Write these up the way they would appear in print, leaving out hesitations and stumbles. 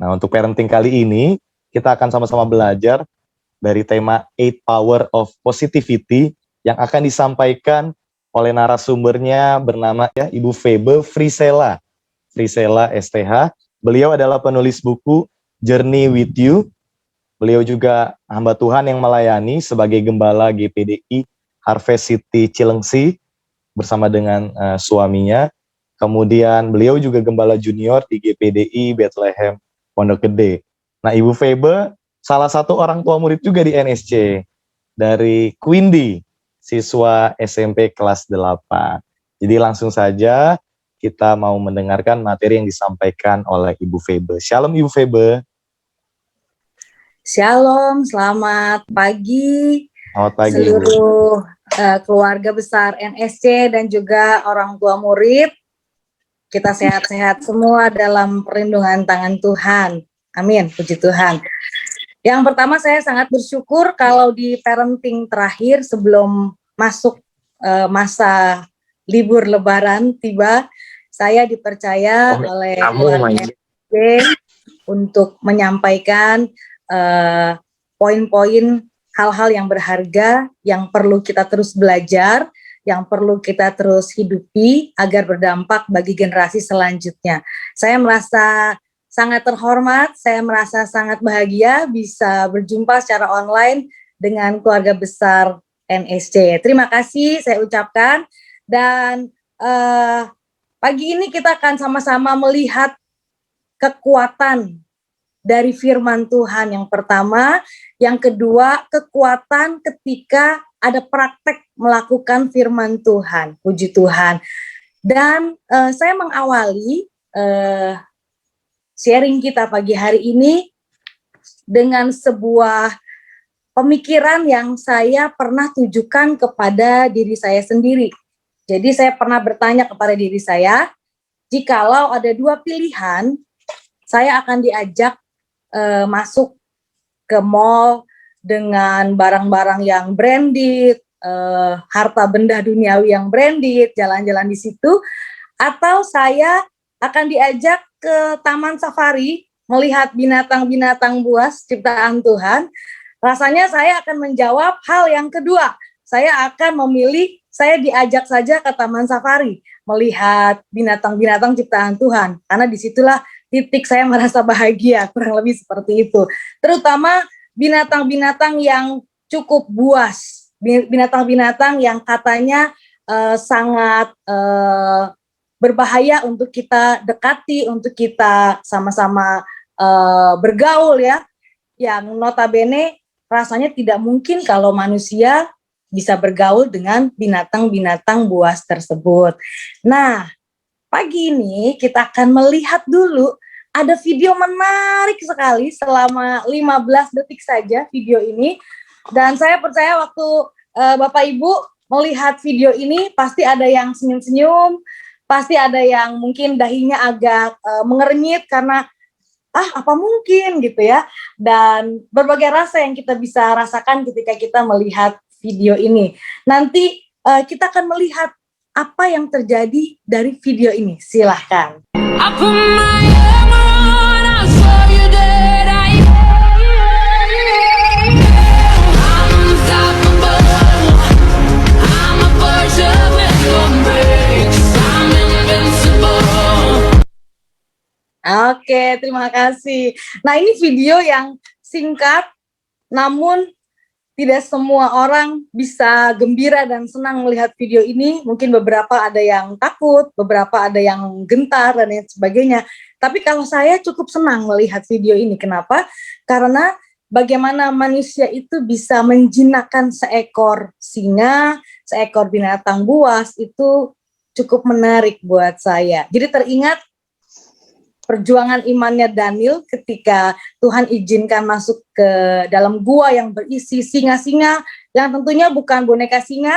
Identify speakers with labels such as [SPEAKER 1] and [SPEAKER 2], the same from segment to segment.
[SPEAKER 1] Nah, untuk parenting kali ini, kita akan sama-sama belajar dari tema 8 Power of Positivity yang akan disampaikan oleh narasumbernya bernama Ibu Febe Frisella. Frisella STH. Beliau adalah penulis buku Journey with You. Beliau juga hamba Tuhan yang melayani sebagai gembala GPDI Harvest City Cilengsi bersama dengan suaminya. Kemudian beliau juga gembala junior di GPDI Bethlehem Pondok Gede. Nah, Ibu Febe salah satu orang tua murid juga di NSC dari Quindi, siswa SMP kelas 8. Jadi langsung saja kita mau mendengarkan materi yang disampaikan oleh Ibu Febe. Shalom Ibu Febe.
[SPEAKER 2] Shalom, selamat pagi.
[SPEAKER 1] Selamat pagi
[SPEAKER 2] seluruh keluarga besar NSC dan juga orang tua murid. Kita sehat-sehat semua dalam perlindungan tangan Tuhan. Amin, puji Tuhan. Yang pertama, saya sangat bersyukur kalau di parenting terakhir sebelum masuk masa libur lebaran tiba, saya dipercaya oleh NSC untuk menyampaikan poin-poin hal-hal yang berharga yang perlu kita terus belajar, yang perlu kita terus hidupi agar berdampak bagi generasi selanjutnya. Saya merasa sangat terhormat, saya merasa sangat bahagia bisa berjumpa secara online dengan keluarga besar NSC. Terima kasih saya ucapkan, dan pagi ini kita akan sama-sama melihat kekuatan dari firman Tuhan yang pertama, yang kedua kekuatan ketika ada praktek melakukan firman Tuhan, puji Tuhan. Dan saya mengawali sharing kita pagi hari ini dengan sebuah pemikiran yang saya pernah tujukan kepada diri saya sendiri. Jadi saya pernah bertanya kepada diri saya, jikalau ada dua pilihan, saya akan diajak masuk ke mall dengan barang-barang yang branded, harta benda duniawi yang branded, jalan-jalan di situ, atau saya akan diajak ke taman safari melihat binatang-binatang buas ciptaan Tuhan. Rasanya saya akan menjawab hal yang kedua. Saya akan memilih, saya diajak saja ke taman safari melihat binatang-binatang ciptaan Tuhan, karena disitulah titik saya merasa bahagia, kurang lebih seperti itu. Terutama binatang-binatang yang cukup buas, binatang-binatang yang katanya sangat berbahaya untuk kita dekati, untuk kita sama-sama bergaul ya, yang notabene rasanya tidak mungkin kalau manusia bisa bergaul dengan binatang-binatang buas tersebut. Nah, pagi ini kita akan melihat dulu, ada video menarik sekali selama 15 detik saja video ini. Dan saya percaya waktu Bapak Ibu melihat video ini pasti ada yang senyum-senyum, pasti ada yang mungkin dahinya agak mengernyit karena apa mungkin gitu ya. Dan berbagai rasa yang kita bisa rasakan ketika kita melihat video ini. Nanti kita akan melihat apa yang terjadi dari video ini. Silahkan. Oke, terima kasih. Nah, ini video yang singkat, namun tidak semua orang bisa gembira dan senang melihat video ini. Mungkin beberapa ada yang takut, beberapa ada yang gentar, dan lain sebagainya. Tapi kalau saya cukup senang melihat video ini. Kenapa? Karena bagaimana manusia itu bisa menjinakkan seekor singa, seekor binatang buas, itu cukup menarik buat saya. Jadi teringat perjuangan imannya Daniel ketika Tuhan izinkan masuk ke dalam gua yang berisi singa-singa, yang tentunya bukan boneka singa,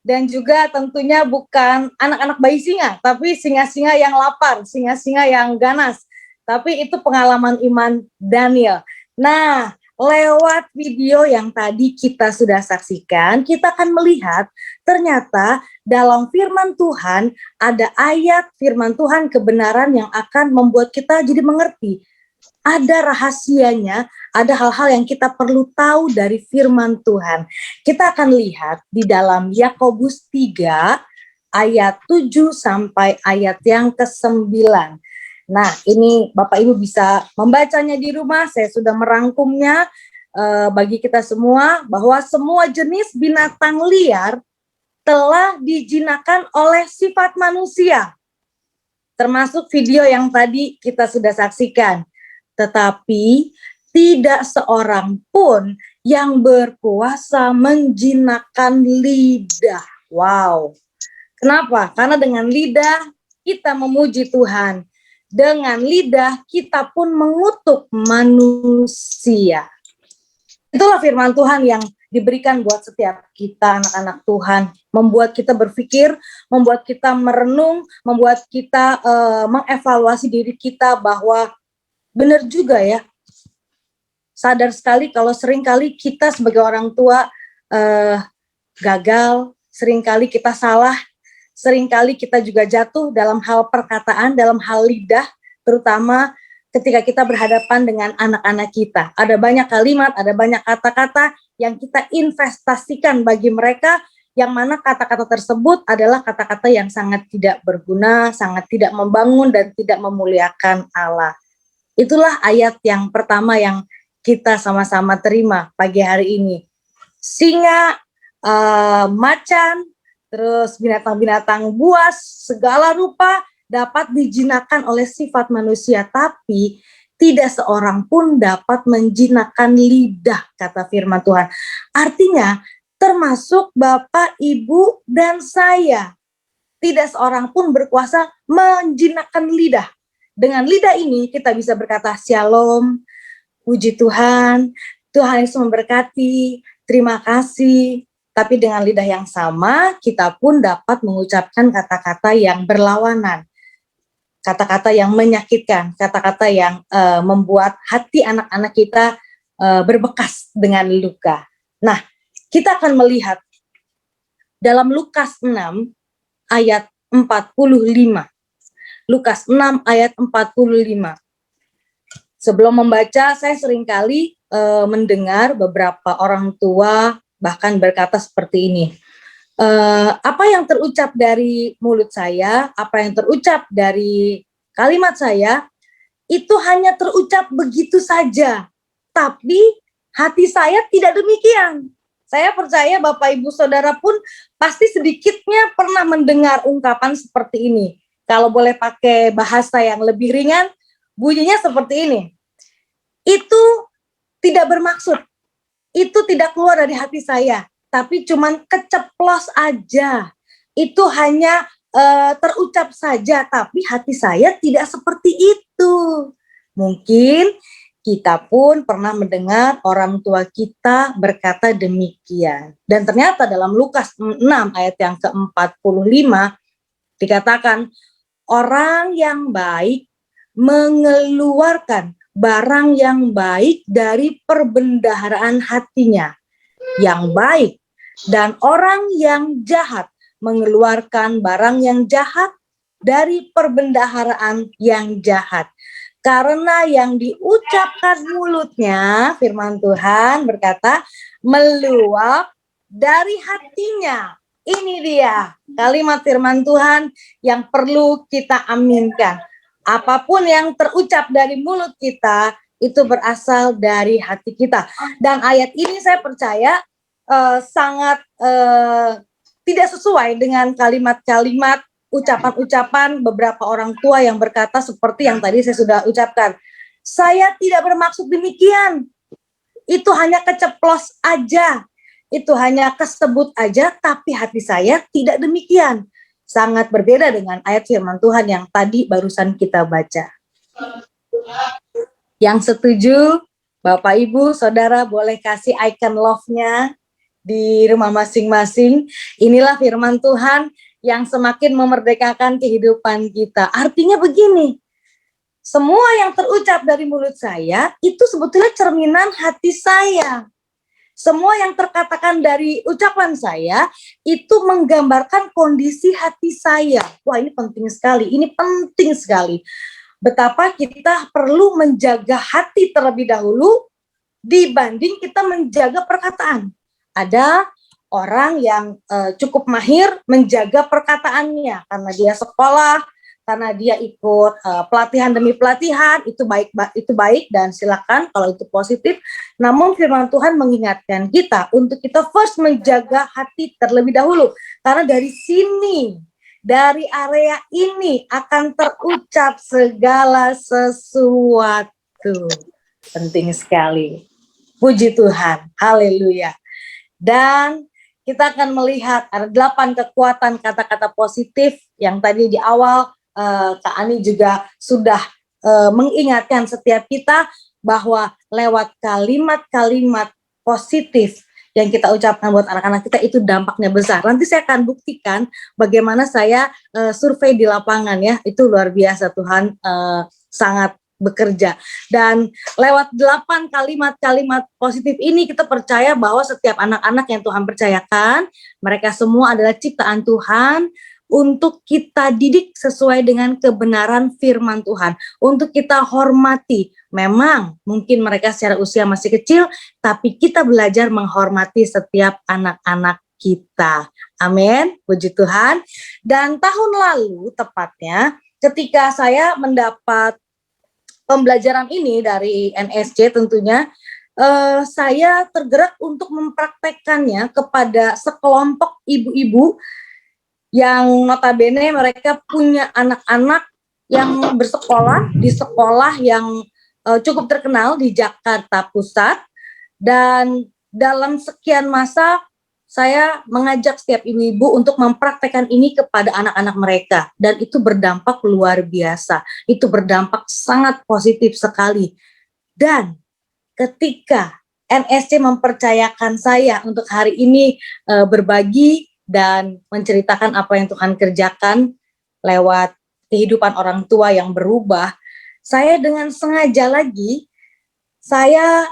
[SPEAKER 2] dan juga tentunya bukan anak-anak bayi singa, tapi singa-singa yang lapar, singa-singa yang ganas. Tapi itu pengalaman iman Daniel. Nah, lewat video yang tadi kita sudah saksikan, kita akan melihat ternyata dalam firman Tuhan ada ayat firman Tuhan kebenaran yang akan membuat kita jadi mengerti ada rahasianya, ada hal-hal yang kita perlu tahu dari firman Tuhan. Kita akan lihat di dalam Yakobus 3 ayat 7 sampai ayat yang ke-9. Nah, ini Bapak Ibu bisa membacanya di rumah, saya sudah merangkumnya bagi kita semua, bahwa semua jenis binatang liar telah dijinakan oleh sifat manusia. Termasuk video yang tadi kita sudah saksikan. Tetapi tidak seorang pun yang berkuasa menjinakkan lidah. Wow. Kenapa? Karena dengan lidah kita memuji Tuhan. Dengan lidah kita pun mengutuk manusia. Itulah firman Tuhan yang diberikan buat setiap kita anak-anak Tuhan, membuat kita berpikir, membuat kita merenung, membuat kita mengevaluasi diri kita bahwa benar juga ya, sadar sekali kalau seringkali kita sebagai orang tua gagal, seringkali kita salah, seringkali kita juga jatuh dalam hal perkataan, dalam hal lidah, terutama ketika kita berhadapan dengan anak-anak kita. Ada banyak kalimat, ada banyak kata-kata yang kita investasikan bagi mereka, yang mana kata-kata tersebut adalah kata-kata yang sangat tidak berguna, sangat tidak membangun, dan tidak memuliakan Allah. Itulah ayat yang pertama yang kita sama-sama terima pagi hari ini. Singa, macan, terus binatang-binatang buas, segala rupa dapat dijinakkan oleh sifat manusia, tapi tidak seorang pun dapat menjinakkan lidah, kata firman Tuhan. Artinya, termasuk Bapak, Ibu, dan saya. Tidak seorang pun berkuasa menjinakkan lidah. Dengan lidah ini kita bisa berkata shalom, puji Tuhan, Tuhan Yesus memberkati, terima kasih. Tapi dengan lidah yang sama, kita pun dapat mengucapkan kata-kata yang berlawanan. Kata-kata yang menyakitkan, kata-kata yang membuat hati anak-anak kita berbekas dengan luka. Nah, kita akan melihat dalam Lukas 6 ayat 45. Lukas 6 ayat 45. Sebelum membaca, saya seringkali mendengar beberapa orang tua bahkan berkata seperti ini. Apa yang terucap dari mulut saya, apa yang terucap dari kalimat saya, itu hanya terucap begitu saja. Tapi hati saya tidak demikian. Saya percaya Bapak Ibu Saudara pun pasti sedikitnya pernah mendengar ungkapan seperti ini. Kalau boleh pakai bahasa yang lebih ringan, bunyinya seperti ini. Itu tidak bermaksud. Itu tidak keluar dari hati saya. Tapi cuman keceplos aja. Itu hanya terucap saja, tapi hati saya tidak seperti itu. Mungkin kita pun pernah mendengar orang tua kita berkata demikian. Dan ternyata dalam Lukas 6 ayat yang ke-45 dikatakan, orang yang baik mengeluarkan barang yang baik dari perbendaharaan hatinya. Yang baik. Dan orang yang jahat mengeluarkan barang yang jahat dari perbendaharaan yang jahat. Karena yang diucapkan mulutnya, firman Tuhan berkata, meluap dari hatinya. Ini dia kalimat firman Tuhan yang perlu kita aminkan. Apapun yang terucap dari mulut kita, itu berasal dari hati kita. Dan ayat ini saya percaya sangat tidak sesuai dengan kalimat-kalimat, ucapan-ucapan beberapa orang tua yang berkata seperti yang tadi saya sudah ucapkan. Saya tidak bermaksud demikian. Itu hanya keceplos aja. Itu hanya kesebut aja, tapi hati saya tidak demikian. Sangat berbeda dengan ayat firman Tuhan yang tadi barusan kita baca. Yang setuju, Bapak, Ibu, Saudara boleh kasih icon love-nya di rumah masing-masing. Inilah firman Tuhan yang semakin memerdekakan kehidupan kita. Artinya begini, semua yang terucap dari mulut saya itu sebetulnya cerminan hati saya. Semua yang terkatakan dari ucapan saya itu menggambarkan kondisi hati saya. Wah, ini penting sekali, ini penting sekali. betapa kita perlu menjaga hati terlebih dahulu dibanding kita menjaga perkataan. Ada orang yang cukup mahir menjaga perkataannya karena dia sekolah, karena dia ikut pelatihan demi pelatihan, itu baik dan silakan kalau itu positif. Namun firman Tuhan mengingatkan kita untuk kita first menjaga hati terlebih dahulu, karena dari sini, dari area ini akan terucap segala sesuatu. Penting sekali. Puji Tuhan, haleluya. Dan kita akan melihat ada 8 kekuatan kata-kata positif yang tadi di awal Kak Ani juga sudah mengingatkan setiap kita bahwa lewat kalimat-kalimat positif yang kita ucapkan buat anak-anak kita itu dampaknya besar. Nanti saya akan buktikan bagaimana saya survei di lapangan ya, itu luar biasa, Tuhan sangat bekerja. Dan lewat 8 kalimat-kalimat positif ini kita percaya bahwa setiap anak-anak yang Tuhan percayakan, mereka semua adalah ciptaan Tuhan untuk kita didik sesuai dengan kebenaran firman Tuhan, untuk kita hormati. Memang mungkin mereka secara usia masih kecil, tapi kita belajar menghormati setiap anak-anak kita. Amin, puji Tuhan. Dan tahun lalu tepatnya ketika saya mendapat pembelajaran ini dari NSC tentunya, saya tergerak untuk mempraktekkannya kepada sekelompok ibu-ibu yang notabene mereka punya anak-anak yang bersekolah di sekolah yang cukup terkenal di Jakarta Pusat. Dan dalam sekian masa saya mengajak setiap ibu-ibu untuk mempraktekkan ini kepada anak-anak mereka, dan itu berdampak luar biasa, itu berdampak sangat positif sekali. Dan ketika NSC mempercayakan saya untuk hari ini berbagi dan menceritakan apa yang Tuhan kerjakan lewat kehidupan orang tua yang berubah, saya dengan sengaja lagi, saya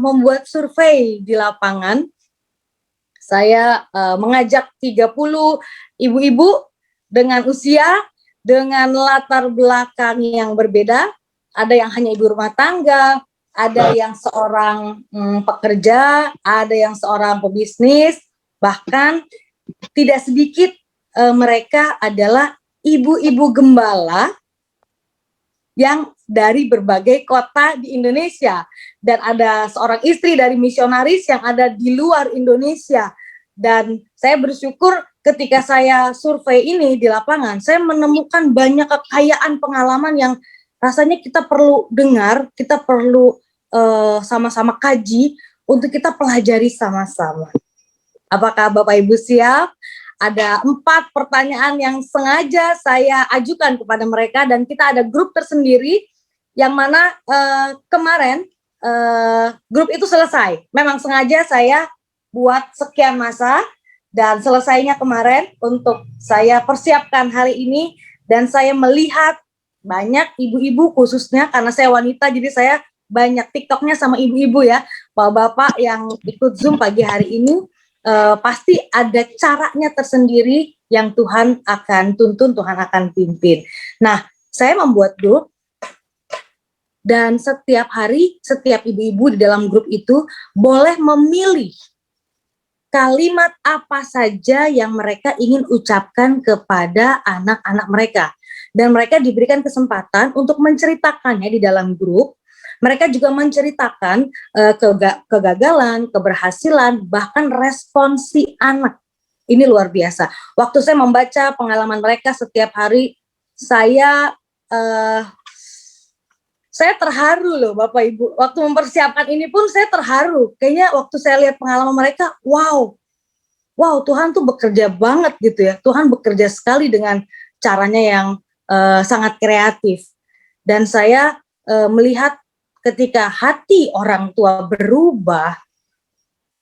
[SPEAKER 2] membuat survei di lapangan. Saya mengajak 30 ibu-ibu dengan usia, dengan latar belakang yang berbeda. Ada yang hanya ibu rumah tangga, ada yang seorang pekerja, ada yang seorang pebisnis, bahkan tidak sedikit mereka adalah ibu-ibu gembala yang dari berbagai kota di Indonesia, dan ada seorang istri dari misionaris yang ada di luar Indonesia. Dan saya bersyukur ketika saya survei ini di lapangan, saya menemukan banyak kekayaan pengalaman yang rasanya kita perlu dengar, kita perlu sama-sama kaji untuk kita pelajari sama-sama. Apakah Bapak Ibu siap? Ada 4 pertanyaan yang sengaja saya ajukan kepada mereka, dan kita ada grup tersendiri yang mana kemarin grup itu selesai. Memang sengaja saya buat sekian masa dan selesainya kemarin untuk saya persiapkan hari ini, dan saya melihat banyak ibu-ibu khususnya karena saya wanita, jadi saya banyak TikToknya sama ibu-ibu ya. Bapak-bapak yang ikut Zoom pagi hari ini pasti ada caranya tersendiri yang Tuhan akan tuntun, Tuhan akan pimpin. Nah, saya membuat grup, dan setiap hari, setiap ibu-ibu di dalam grup itu boleh memilih kalimat apa saja yang mereka ingin ucapkan kepada anak-anak mereka. Dan mereka diberikan kesempatan untuk menceritakannya di dalam grup. Mereka juga menceritakan kegagalan, keberhasilan, bahkan respons si anak. Ini luar biasa. Waktu saya membaca pengalaman mereka setiap hari, saya terharu loh Bapak Ibu. Waktu mempersiapkan ini pun saya terharu. Kayaknya waktu saya lihat pengalaman mereka, wow Tuhan tuh bekerja banget gitu ya. Tuhan bekerja sekali dengan caranya yang sangat kreatif. Dan saya melihat ketika hati orang tua berubah,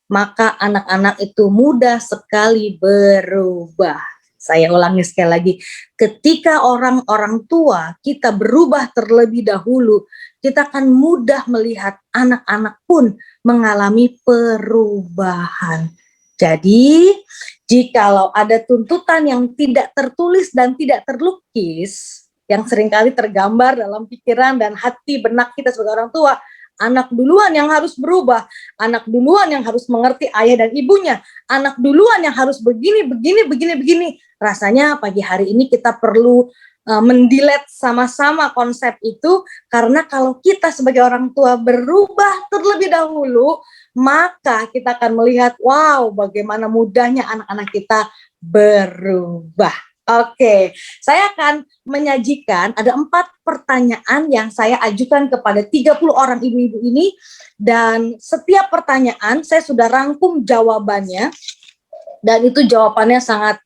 [SPEAKER 2] maka anak-anak itu mudah sekali berubah. Saya ulangi sekali lagi, ketika orang-orang tua kita berubah terlebih dahulu, kita akan mudah melihat anak-anak pun mengalami perubahan. Jadi, jikalau ada tuntutan yang tidak tertulis dan tidak terlukis, yang seringkali tergambar dalam pikiran dan hati benak kita sebagai orang tua. Anak duluan yang harus berubah, anak duluan yang harus mengerti ayah dan ibunya, anak duluan yang harus begini. Rasanya pagi hari ini kita perlu mendilet sama-sama konsep itu, karena kalau kita sebagai orang tua berubah terlebih dahulu, maka kita akan melihat, wow, bagaimana mudahnya anak-anak kita berubah. Oke, saya akan menyajikan ada 4 pertanyaan yang saya ajukan kepada 30 orang ibu-ibu ini, dan setiap pertanyaan saya sudah rangkum jawabannya, dan itu jawabannya sangat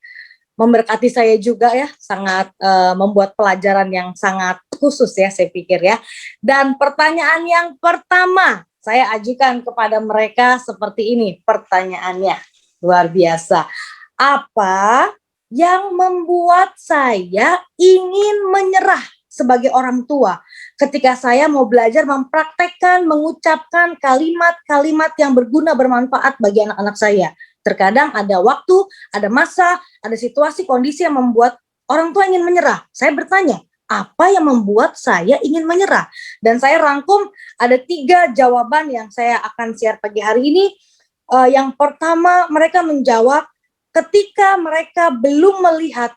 [SPEAKER 2] memberkati saya juga ya, sangat membuat pelajaran yang sangat khusus ya, saya pikir ya. Dan pertanyaan yang pertama saya ajukan kepada mereka seperti ini pertanyaannya, luar biasa. Apa yang membuat saya ingin menyerah sebagai orang tua ketika saya mau belajar mempraktekkan, mengucapkan kalimat-kalimat yang berguna, bermanfaat bagi anak-anak saya? Terkadang ada waktu, ada masa, ada situasi, kondisi yang membuat orang tua ingin menyerah. Saya bertanya, apa yang membuat saya ingin menyerah? Dan saya rangkum ada 3 jawaban yang saya akan share pagi hari ini. Yang pertama, mereka menjawab ketika mereka belum melihat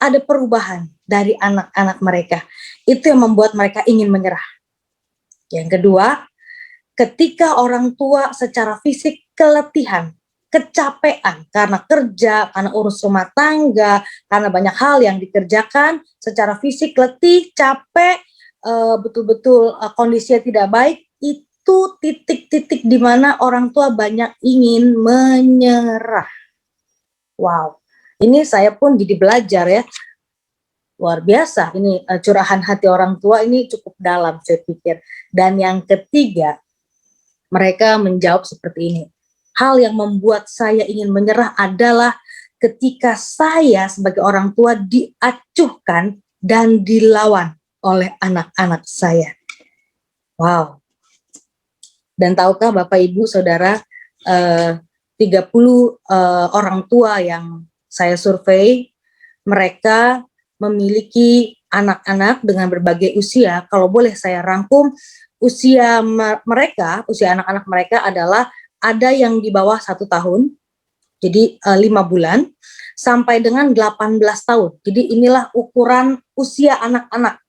[SPEAKER 2] ada perubahan dari anak-anak mereka. Itu yang membuat mereka ingin menyerah. Yang kedua, ketika orang tua secara fisik keletihan, kecapean karena kerja, karena urus rumah tangga, karena banyak hal yang dikerjakan, secara fisik letih, capek, betul-betul kondisinya tidak baik, itu titik-titik di mana orang tua banyak ingin menyerah. Wow, ini saya pun jadi belajar ya, luar biasa. Ini curahan hati orang tua ini cukup dalam saya pikir. Dan yang ketiga, mereka menjawab seperti ini. Hal yang membuat saya ingin menyerah adalah ketika saya sebagai orang tua diacuhkan dan dilawan oleh anak-anak saya. Wow. Dan tahukah Bapak Ibu Saudara, 30 orang tua yang saya survei, mereka memiliki anak-anak dengan berbagai usia. Kalau boleh saya rangkum, usia mereka, usia anak-anak mereka adalah ada yang di bawah 1 tahun, jadi 5 bulan, sampai dengan 18 tahun. Jadi inilah ukuran usia anak-anak,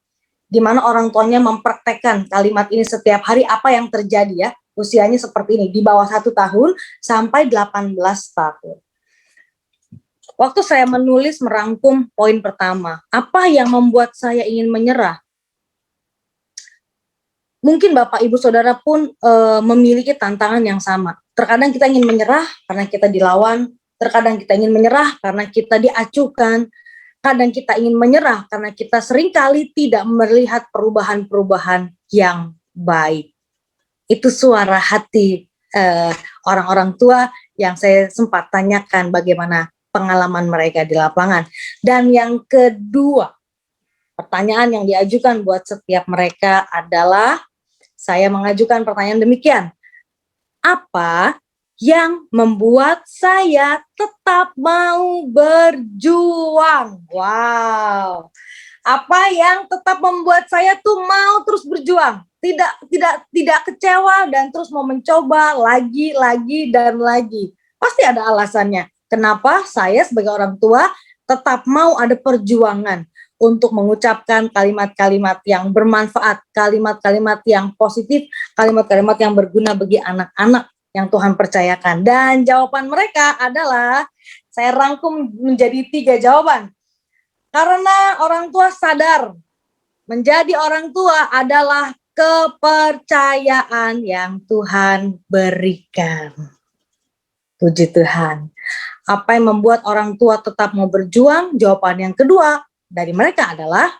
[SPEAKER 2] di mana orang tuanya mempraktekkan kalimat ini setiap hari, apa yang terjadi ya. Usianya seperti ini, di bawah 1 tahun sampai 18 tahun. Waktu saya menulis merangkum poin pertama, apa yang membuat saya ingin menyerah? Mungkin Bapak Ibu Saudara pun memiliki tantangan yang sama. Terkadang kita ingin menyerah karena kita dilawan, terkadang kita ingin menyerah karena kita diacuhkan, kadang kita ingin menyerah karena kita seringkali tidak melihat perubahan-perubahan yang baik. Itu suara hati orang-orang tua yang saya sempat tanyakan bagaimana pengalaman mereka di lapangan. Dan yang kedua, pertanyaan yang diajukan buat setiap mereka adalah, saya mengajukan pertanyaan demikian. Apa yang membuat saya tetap mau berjuang? Wow. Apa yang tetap membuat saya tuh mau terus berjuang? Tidak kecewa dan terus mau mencoba lagi dan lagi. Pasti ada alasannya. Kenapa saya sebagai orang tua tetap mau ada perjuangan untuk mengucapkan kalimat-kalimat yang bermanfaat, kalimat-kalimat yang positif, kalimat-kalimat yang berguna bagi anak-anak yang Tuhan percayakan. Dan jawaban mereka adalah, saya rangkum menjadi 3 jawaban. Karena orang tua sadar menjadi orang tua adalah kepercayaan yang Tuhan berikan. Puji Tuhan. Apa yang membuat orang tua tetap mau berjuang? Jawaban yang kedua dari mereka adalah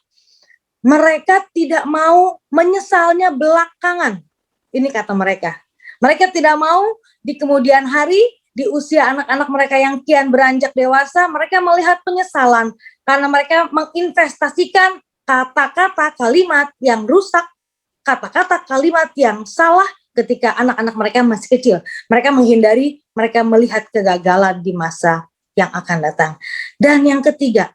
[SPEAKER 2] mereka tidak mau menyesalnya belakangan. Ini kata mereka. Mereka tidak mau di kemudian hari, di usia anak-anak mereka yang kian beranjak dewasa, mereka melihat penyesalan karena mereka menginvestasikan kata-kata kalimat yang rusak, kata-kata kalimat yang salah ketika anak-anak mereka masih kecil. Mereka menghindari, mereka melihat kegagalan di masa yang akan datang. Dan yang ketiga,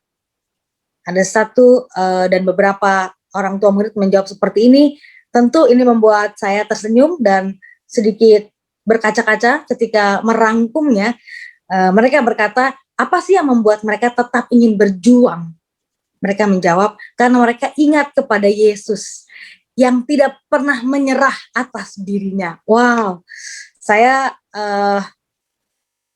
[SPEAKER 2] ada satu dan beberapa orang tua murid menjawab seperti ini. Tentu ini membuat saya tersenyum dan sedikit berkaca-kaca ketika merangkumnya. Mereka berkata, apa sih yang membuat mereka tetap ingin berjuang? Mereka menjawab, karena mereka ingat kepada Yesus yang tidak pernah menyerah atas dirinya. Wow, saya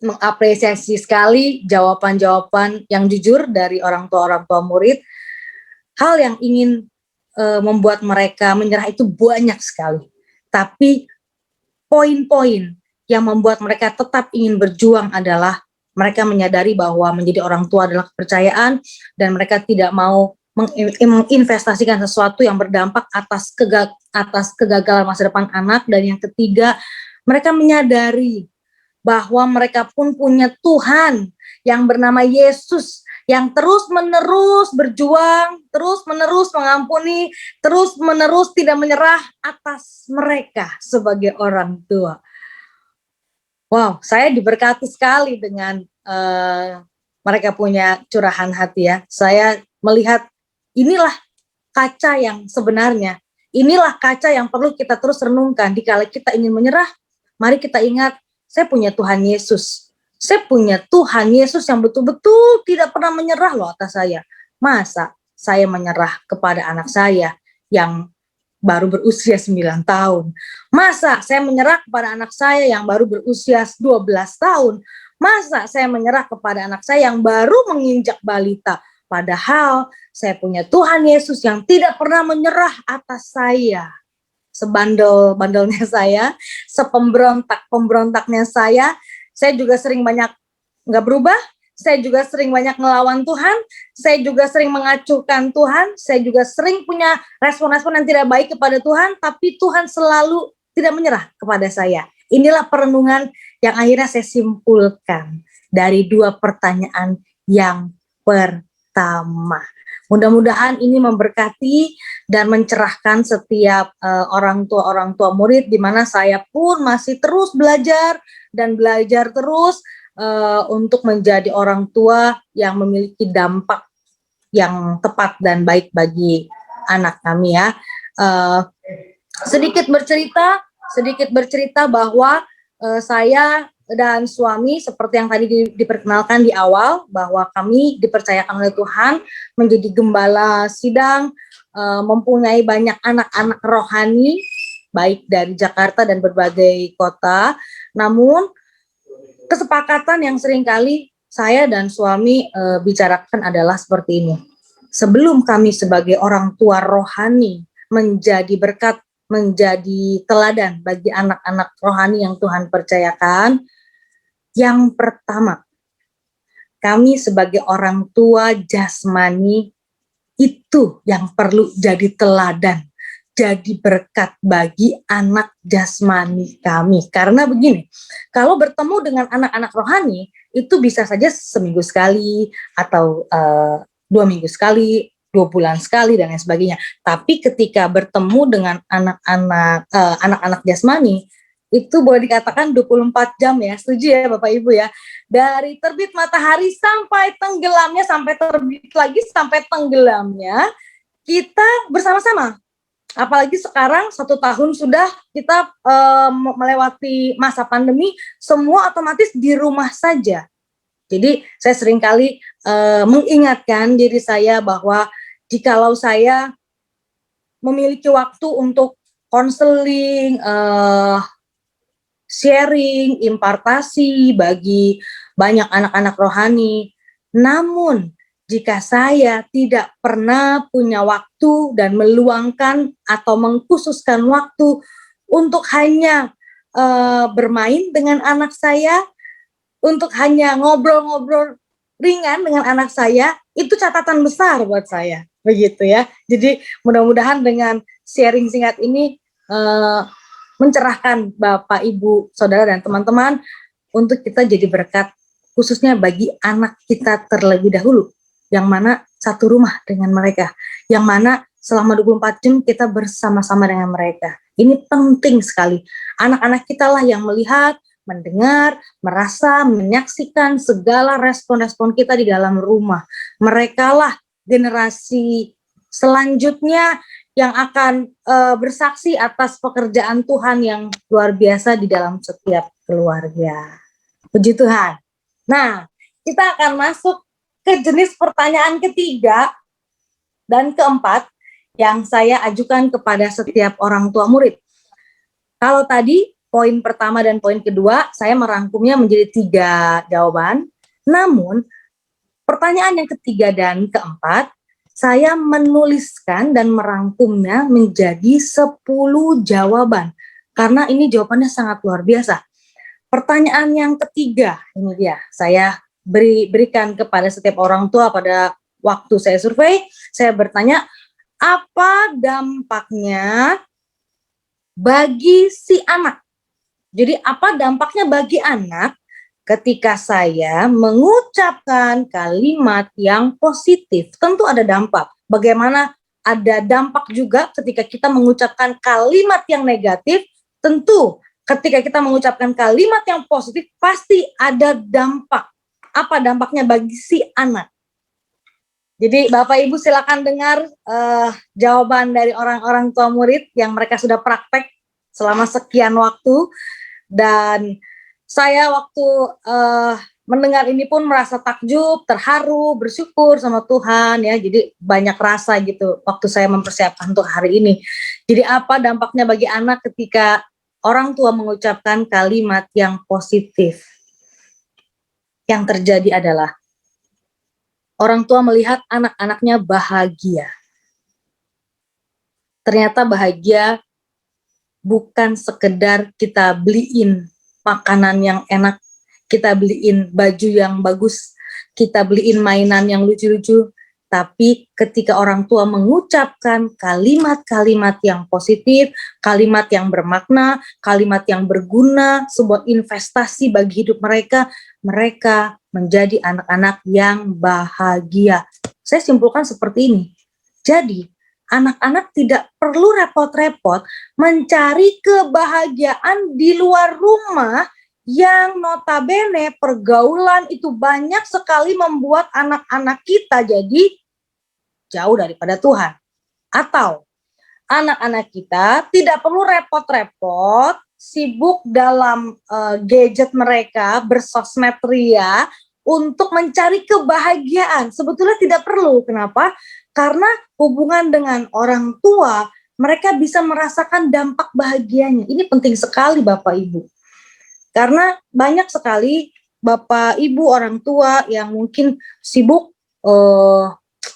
[SPEAKER 2] mengapresiasi sekali jawaban-jawaban yang jujur dari orang tua murid. Hal yang ingin membuat mereka menyerah itu banyak sekali. Tapi poin-poin yang membuat mereka tetap ingin berjuang adalah mereka menyadari bahwa menjadi orang tua adalah kepercayaan dan mereka tidak mau menginvestasikan sesuatu yang berdampak atas kegagalan masa depan anak. Dan yang ketiga, mereka menyadari bahwa mereka pun punya Tuhan yang bernama Yesus, yang terus-menerus berjuang, terus-menerus mengampuni, terus-menerus tidak menyerah atas mereka sebagai orang tua. Wow, saya diberkati sekali dengan mereka punya curahan hati ya. Saya melihat inilah kaca yang sebenarnya, inilah kaca yang perlu kita terus renungkan. Dikala kita ingin menyerah, mari kita ingat, saya punya Tuhan Yesus. Saya punya Tuhan Yesus yang betul-betul tidak pernah menyerah loh atas saya. Masa saya menyerah kepada anak saya yang baru berusia 9 tahun? Masa saya menyerah kepada anak saya yang baru berusia 12 tahun? Masa saya menyerah kepada anak saya yang baru menginjak balita? Padahal saya punya Tuhan Yesus yang tidak pernah menyerah atas saya. Sebandel-bandelnya saya, sepemberontak-pemberontaknya saya juga sering banyak nggak berubah, saya juga sering banyak ngelawan Tuhan, saya juga sering mengacuhkan Tuhan, saya juga sering punya respon-respon yang tidak baik kepada Tuhan, tapi Tuhan selalu tidak menyerah kepada saya. Inilah perenungan yang akhirnya saya simpulkan dari dua pertanyaan yang pertama. Mudah-mudahan ini memberkati dan mencerahkan setiap orang tua murid, di mana saya pun masih terus belajar dan belajar terus untuk menjadi orang tua yang memiliki dampak yang tepat dan baik bagi anak kami ya. Sedikit bercerita bahwa saya dan suami seperti yang tadi diperkenalkan di awal, bahwa kami dipercayakan oleh Tuhan menjadi gembala sidang, mempunyai banyak anak-anak rohani baik dari Jakarta dan berbagai kota. Namun kesepakatan yang seringkali saya dan suami bicarakan adalah seperti ini. Sebelum kami sebagai orang tua rohani menjadi berkat, menjadi teladan bagi anak-anak rohani yang Tuhan percayakan, yang pertama, kami sebagai orang tua jasmani itu yang perlu jadi teladan, jadi berkat bagi anak jasmani kami. Karena begini, kalau bertemu dengan anak-anak rohani, itu bisa saja seminggu sekali, atau 2 minggu sekali, 2 bulan sekali, dan lain sebagainya. Tapi ketika bertemu dengan anak-anak jasmani, itu boleh dikatakan 24 jam ya, setuju ya Bapak Ibu ya. Dari terbit matahari sampai tenggelamnya, sampai terbit lagi sampai tenggelamnya, kita bersama-sama. Apalagi sekarang 1 tahun sudah kita melewati masa pandemi, semua otomatis di rumah saja. Jadi saya seringkali mengingatkan diri saya bahwa jikalau saya memiliki waktu untuk konseling, sharing, impartasi bagi banyak anak-anak rohani. Namun, jika saya tidak pernah punya waktu dan meluangkan atau mengkhususkan waktu untuk hanya bermain dengan anak saya, untuk hanya ngobrol-ngobrol ringan dengan anak saya, itu catatan besar buat saya. Begitu ya. Jadi mudah-mudahan dengan sharing singkat ini mencerahkan Bapak, Ibu, Saudara, dan teman-teman untuk kita jadi berkat, khususnya bagi anak kita terlebih dahulu, yang mana satu rumah dengan mereka, yang mana selama 24 jam kita bersama-sama dengan mereka. Ini penting sekali. Anak-anak kita lah yang melihat, mendengar, merasa, menyaksikan segala respon-respon kita di dalam rumah. Mereka lah generasi selanjutnya yang akan bersaksi atas pekerjaan Tuhan yang luar biasa di dalam setiap keluarga. Puji Tuhan. Nah, kita akan masuk ke jenis pertanyaan ketiga dan keempat yang saya ajukan kepada setiap orang tua murid. Kalau tadi poin pertama dan poin kedua, saya merangkumnya menjadi 3 jawaban. Namun, pertanyaan yang ketiga dan keempat, saya menuliskan dan merangkumnya menjadi 10 jawaban. Karena ini jawabannya sangat luar biasa. Pertanyaan yang ketiga, ini dia, saya berikan kepada setiap orang tua pada waktu saya survei, saya bertanya, apa dampaknya bagi si anak? Jadi apa dampaknya bagi anak ketika saya mengucapkan kalimat yang positif? Tentu ada dampak. Bagaimana ada dampak juga ketika kita mengucapkan kalimat yang negatif? Tentu ketika kita mengucapkan kalimat yang positif pasti ada dampak. Apa dampaknya bagi si anak? Jadi Bapak Ibu silakan dengar jawaban dari orang-orang tua murid yang mereka sudah praktek selama sekian waktu. Dan saya waktu mendengar ini pun merasa takjub, terharu, bersyukur sama Tuhan ya. Jadi banyak rasa gitu waktu saya mempersiapkan untuk hari ini. Jadi apa dampaknya bagi anak ketika orang tua mengucapkan kalimat yang positif? Yang terjadi adalah orang tua melihat anak-anaknya bahagia. Ternyata bahagia bukan sekedar kita beliin makanan yang enak, kita beliin baju yang bagus, kita beliin mainan yang lucu-lucu, tapi ketika orang tua mengucapkan kalimat-kalimat yang positif, kalimat yang bermakna, kalimat yang berguna, sebuah investasi bagi hidup mereka, mereka menjadi anak-anak yang bahagia. Saya simpulkan seperti ini. Jadi, anak-anak tidak perlu repot-repot mencari kebahagiaan di luar rumah yang notabene pergaulan itu banyak sekali membuat anak-anak kita jadi jauh daripada Tuhan. Atau anak-anak kita tidak perlu repot-repot sibuk dalam gadget mereka, bersosmed ria untuk mencari kebahagiaan. Sebetulnya tidak perlu. Kenapa? Karena hubungan dengan orang tua, mereka bisa merasakan dampak bahagianya. Ini penting sekali Bapak Ibu. Karena banyak sekali Bapak Ibu orang tua yang mungkin sibuk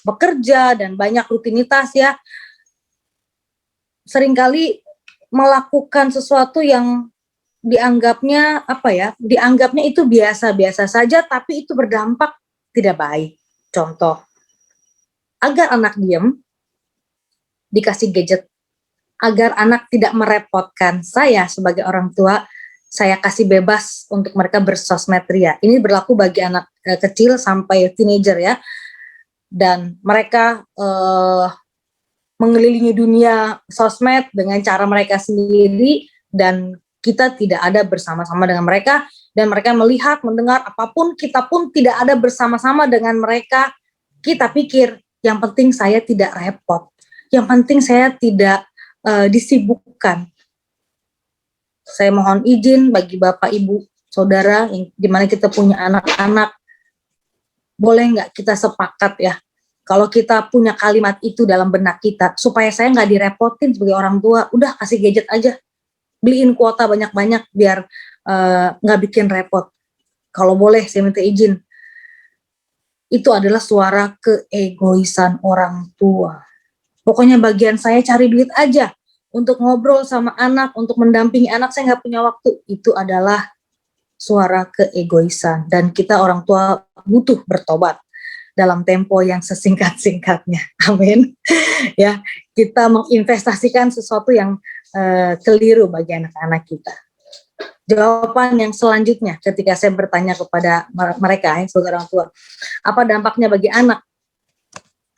[SPEAKER 2] bekerja dan banyak rutinitas ya, seringkali melakukan sesuatu yang dianggapnya dianggapnya itu biasa-biasa saja, tapi itu berdampak tidak baik. Contoh, agar anak diam, dikasih gadget, agar anak tidak merepotkan saya sebagai orang tua, saya kasih bebas untuk mereka bersosmed ria. Ini berlaku bagi anak kecil sampai teenager ya, dan mereka mengelilingi dunia sosmed dengan cara mereka sendiri, dan kita tidak ada bersama-sama dengan mereka, dan mereka melihat, mendengar apapun, kita pun tidak ada bersama-sama dengan mereka. Kita pikir yang penting saya tidak repot, yang penting saya tidak disibukkan. Saya mohon izin bagi Bapak Ibu Saudara yang dimana kita punya anak-anak, boleh nggak kita sepakat ya, kalau kita punya kalimat itu dalam benak kita, supaya saya nggak direpotin sebagai orang tua, udah kasih gadget aja, beliin kuota banyak-banyak biar nggak bikin repot. Kalau boleh saya minta izin. Itu adalah suara keegoisan orang tua. Pokoknya bagian saya cari duit aja, untuk ngobrol sama anak, untuk mendampingi anak, saya nggak punya waktu. Itu adalah suara keegoisan, dan kita orang tua butuh bertobat dalam tempo yang sesingkat-singkatnya. Amin. Ya, kita menginvestasikan sesuatu yang keliru bagi anak-anak kita. Jawaban yang selanjutnya ketika saya bertanya kepada mereka sebagai orang tua, apa dampaknya bagi anak?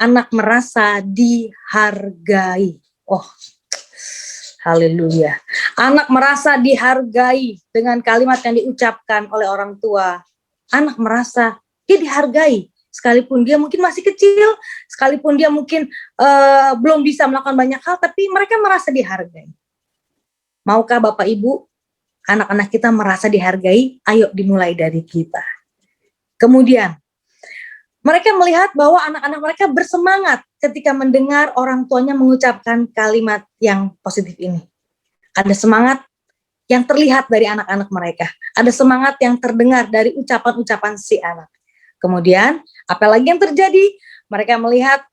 [SPEAKER 2] Anak merasa dihargai. Oh, haleluya. Anak merasa dihargai dengan kalimat yang diucapkan oleh orang tua. Anak merasa dia dihargai. sekalipun dia mungkin masih kecil, sekalipun dia mungkin belum bisa melakukan banyak hal, tapi mereka merasa dihargai. Maukah Bapak Ibu, anak-anak kita merasa dihargai? Ayo dimulai dari kita. Kemudian, mereka melihat bahwa anak-anak mereka bersemangat ketika mendengar orang tuanya mengucapkan kalimat yang positif ini. Ada semangat yang terlihat dari anak-anak mereka. Ada semangat yang terdengar dari ucapan-ucapan si anak. Kemudian, apalagi yang terjadi? Mereka melihat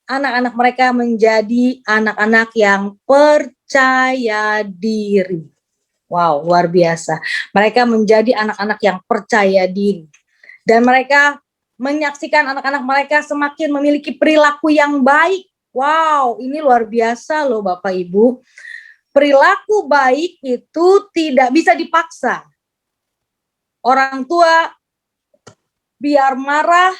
[SPEAKER 2] anak-anak mereka menjadi anak-anak yang percaya diri. Wow, luar biasa. Mereka menjadi anak-anak yang percaya diri. Dan mereka menyaksikan anak-anak mereka semakin memiliki perilaku yang baik. Wow, ini luar biasa loh Bapak Ibu. Perilaku baik itu tidak bisa dipaksa. Orang tua biar marah,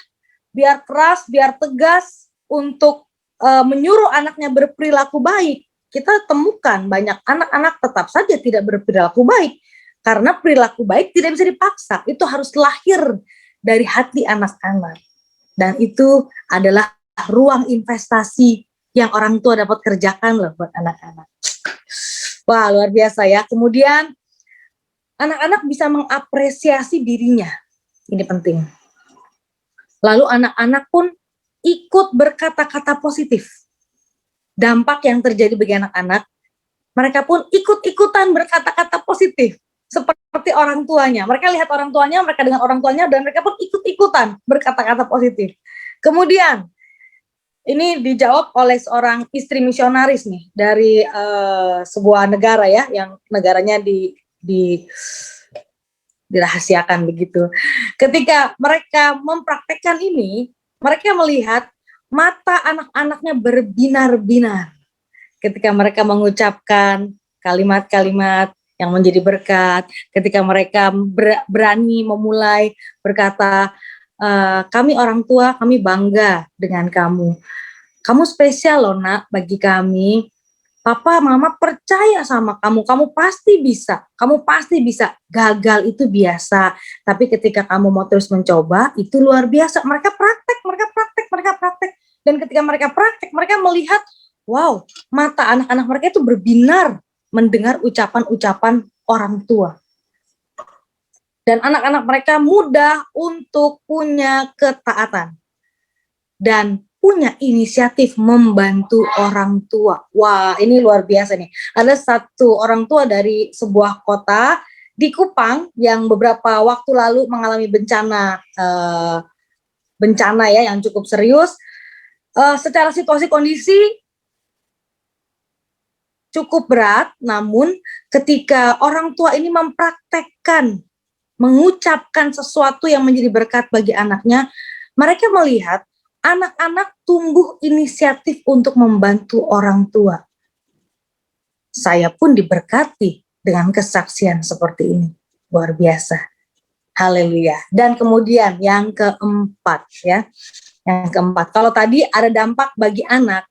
[SPEAKER 2] biar keras, biar tegas untuk menyuruh anaknya berperilaku baik. Kita temukan banyak anak-anak tetap saja tidak berperilaku baik. Karena perilaku baik tidak bisa dipaksa. Itu harus lahir dari hati anak-anak. Dan itu adalah ruang investasi yang orang tua dapat kerjakan loh buat anak-anak. Wah, luar biasa ya. Kemudian anak-anak bisa mengapresiasi dirinya. Ini penting. Lalu anak-anak pun ikut berkata-kata positif. Dampak yang terjadi bagi anak-anak, mereka pun ikut-ikutan berkata-kata positif. Seperti orang tuanya. Mereka lihat orang tuanya, mereka dengar orang tuanya, dan mereka pun ikut-ikutan berkata-kata positif. Kemudian, ini dijawab oleh seorang istri misionaris nih, dari sebuah negara ya, yang negaranya dirahasiakan begitu. Ketika mereka mempraktekkan ini, mereka melihat mata anak-anaknya berbinar-binar. Ketika mereka mengucapkan kalimat-kalimat yang menjadi berkat, ketika mereka berani memulai berkata, kami orang tua, kami bangga dengan kamu. Kamu spesial loh nak bagi kami. Papa, mama percaya sama kamu, kamu pasti bisa, kamu pasti bisa. Gagal itu biasa, tapi ketika kamu mau terus mencoba, itu luar biasa. Mereka praktek. Dan ketika mereka praktek, mereka melihat, wow, mata anak-anak mereka itu berbinar mendengar ucapan-ucapan orang tua. Dan anak-anak mereka mudah untuk punya ketaatan. Dan punya inisiatif membantu orang tua. Wah, ini luar biasa nih. Ada satu orang tua dari sebuah kota di Kupang yang beberapa waktu lalu mengalami bencana ya yang cukup serius. Secara situasi kondisi cukup berat, namun ketika orang tua ini mempraktekkan, mengucapkan sesuatu yang menjadi berkat bagi anaknya, mereka melihat anak-anak tumbuh inisiatif untuk membantu orang tua. Saya pun diberkati dengan kesaksian seperti ini. Luar biasa. Haleluya. Dan kemudian yang keempat ya. Yang keempat, kalau tadi ada dampak bagi anak,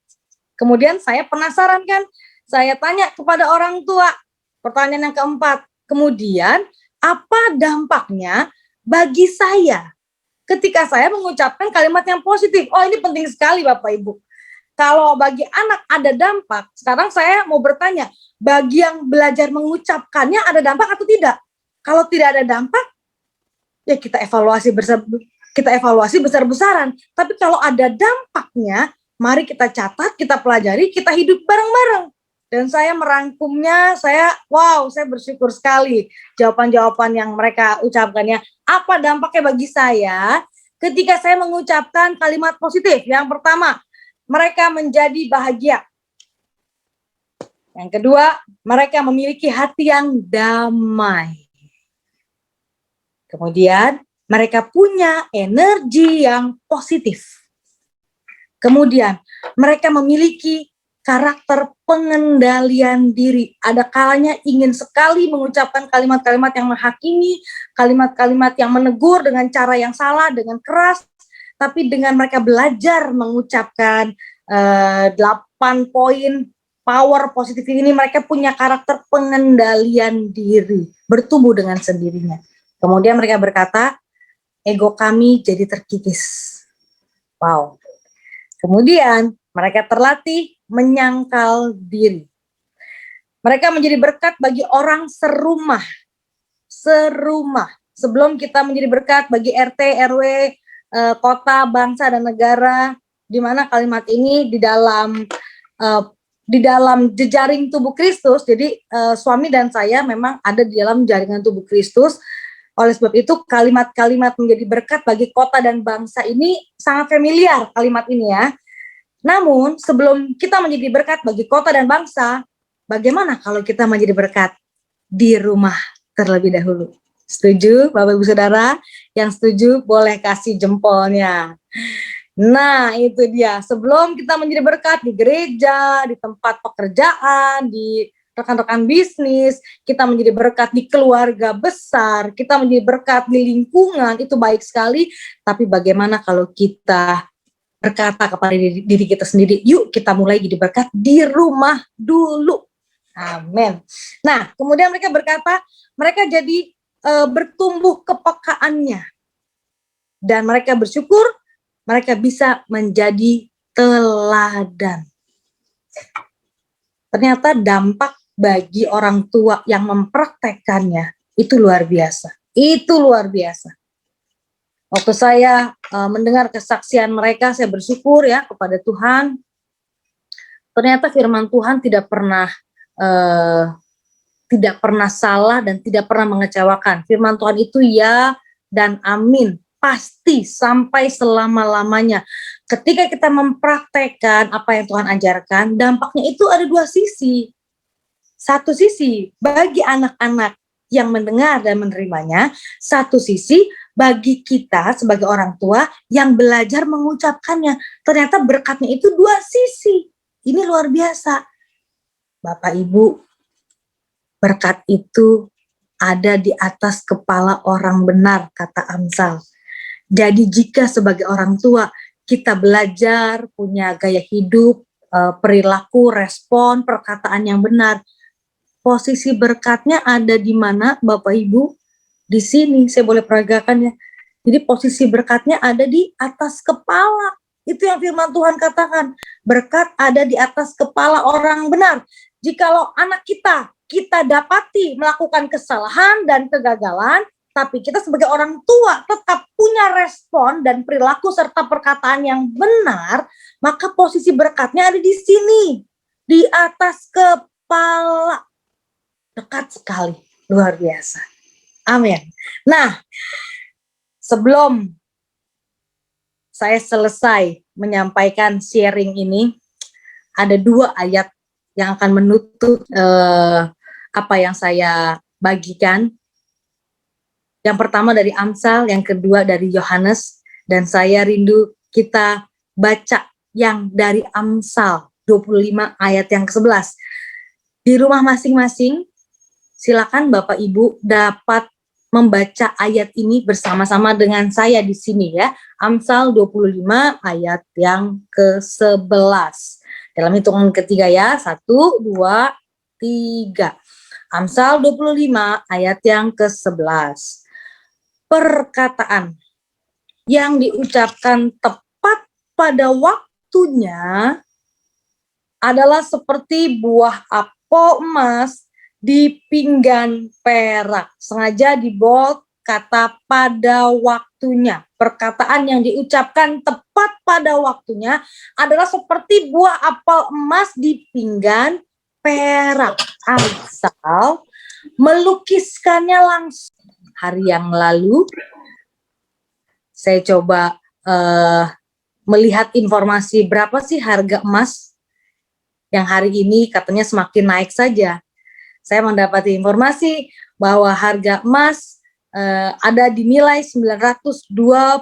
[SPEAKER 2] kemudian saya penasaran kan, saya tanya kepada orang tua, pertanyaan yang keempat, kemudian apa dampaknya bagi saya ketika saya mengucapkan kalimat yang positif? Oh, ini penting sekali Bapak Ibu. Kalau bagi anak ada dampak, sekarang saya mau bertanya, bagi yang belajar mengucapkannya ada dampak atau tidak? Kalau tidak ada dampak, ya kita evaluasi besar-besaran. Tapi kalau ada dampaknya, mari kita catat, kita pelajari, kita hidup bareng-bareng. Dan saya merangkumnya, saya bersyukur sekali jawaban-jawaban yang mereka ucapkannya. Apa dampaknya bagi saya ketika saya mengucapkan kalimat positif? Yang pertama, mereka menjadi bahagia. Yang kedua, mereka memiliki hati yang damai. Kemudian, mereka punya energi yang positif. Kemudian, mereka memiliki karakter pengendalian diri. Ada kalanya ingin sekali mengucapkan kalimat-kalimat yang menghakimi, kalimat-kalimat yang menegur dengan cara yang salah, dengan keras, tapi dengan mereka belajar mengucapkan 8 poin power positif ini, mereka punya karakter pengendalian diri, bertumbuh dengan sendirinya. Kemudian mereka berkata, ego kami jadi terkikis. Wow. Kemudian mereka terlatih menyangkal diri. Mereka menjadi berkat bagi orang serumah. Serumah. Sebelum kita menjadi berkat bagi RT, RW, kota, bangsa, dan negara, di mana kalimat ini di dalam jejaring tubuh Kristus. Jadi suami dan saya memang ada di dalam jaringan tubuh Kristus. Oleh sebab itu kalimat-kalimat menjadi berkat bagi kota dan bangsa ini sangat familiar kalimat ini ya. Namun sebelum kita menjadi berkat bagi kota dan bangsa, bagaimana kalau kita menjadi berkat di rumah terlebih dahulu? Setuju Bapak Ibu Saudara? Yang setuju boleh kasih jempolnya. Nah itu dia, sebelum kita menjadi berkat di gereja, di tempat pekerjaan, di rekan-rekan bisnis, kita menjadi berkat di keluarga besar, kita menjadi berkat di lingkungan, itu baik sekali. Tapi bagaimana kalau kita berkata kepada diri kita sendiri, yuk kita mulai jadi berkat di rumah dulu. Amin. Nah, kemudian mereka berkata, mereka jadi bertumbuh kepekaannya. Dan mereka bersyukur, mereka bisa menjadi teladan. Ternyata dampak bagi orang tua yang mempraktekannya itu luar biasa. Itu luar biasa. Waktu saya mendengar kesaksian mereka, saya bersyukur ya kepada Tuhan. Ternyata firman Tuhan tidak pernah salah dan tidak pernah mengecewakan. Firman Tuhan itu ya dan amin, pasti sampai selama-lamanya. Ketika kita mempraktekkan apa yang Tuhan ajarkan, dampaknya itu ada dua sisi. Satu sisi bagi anak-anak yang mendengar dan menerimanya, satu sisi bagi kita sebagai orang tua yang belajar mengucapkannya. Ternyata berkatnya itu dua sisi. Ini luar biasa. Bapak Ibu, berkat itu ada di atas kepala orang benar, kata Amsal. Jadi jika sebagai orang tua kita belajar punya gaya hidup, perilaku, respon, perkataan yang benar, posisi berkatnya ada di mana Bapak Ibu? Di sini saya boleh peragakan ya. Jadi posisi berkatnya ada di atas kepala. Itu yang firman Tuhan katakan. Berkat ada di atas kepala orang benar. Jikalau anak kita dapati melakukan kesalahan dan kegagalan, tapi kita sebagai orang tua tetap punya respon dan perilaku serta perkataan yang benar, maka posisi berkatnya ada di sini, di atas kepala. Dekat sekali, luar biasa. Amin. Nah, sebelum saya selesai menyampaikan sharing ini, ada dua ayat yang akan menutup apa yang saya bagikan. Yang pertama dari Amsal, yang kedua dari Yohanes, dan saya rindu kita baca yang dari Amsal 25 ayat yang ke-11. Di rumah masing-masing, silakan Bapak Ibu dapat membaca ayat ini bersama-sama dengan saya di sini ya. Amsal 25 ayat yang ke-11. Dalam hitungan ketiga ya. 1, 2, 3. Amsal 25 ayat yang ke-11. Perkataan yang diucapkan tepat pada waktunya adalah seperti buah apel emas di pinggan perak. Sengaja dibold kata pada waktunya. Perkataan yang diucapkan tepat pada waktunya adalah seperti buah apel emas di pinggan perak. Amsal melukiskannya langsung. Hari yang lalu saya coba melihat informasi berapa sih harga emas yang hari ini katanya semakin naik saja. Saya mendapati informasi bahwa harga emas ada di nilai 926.000.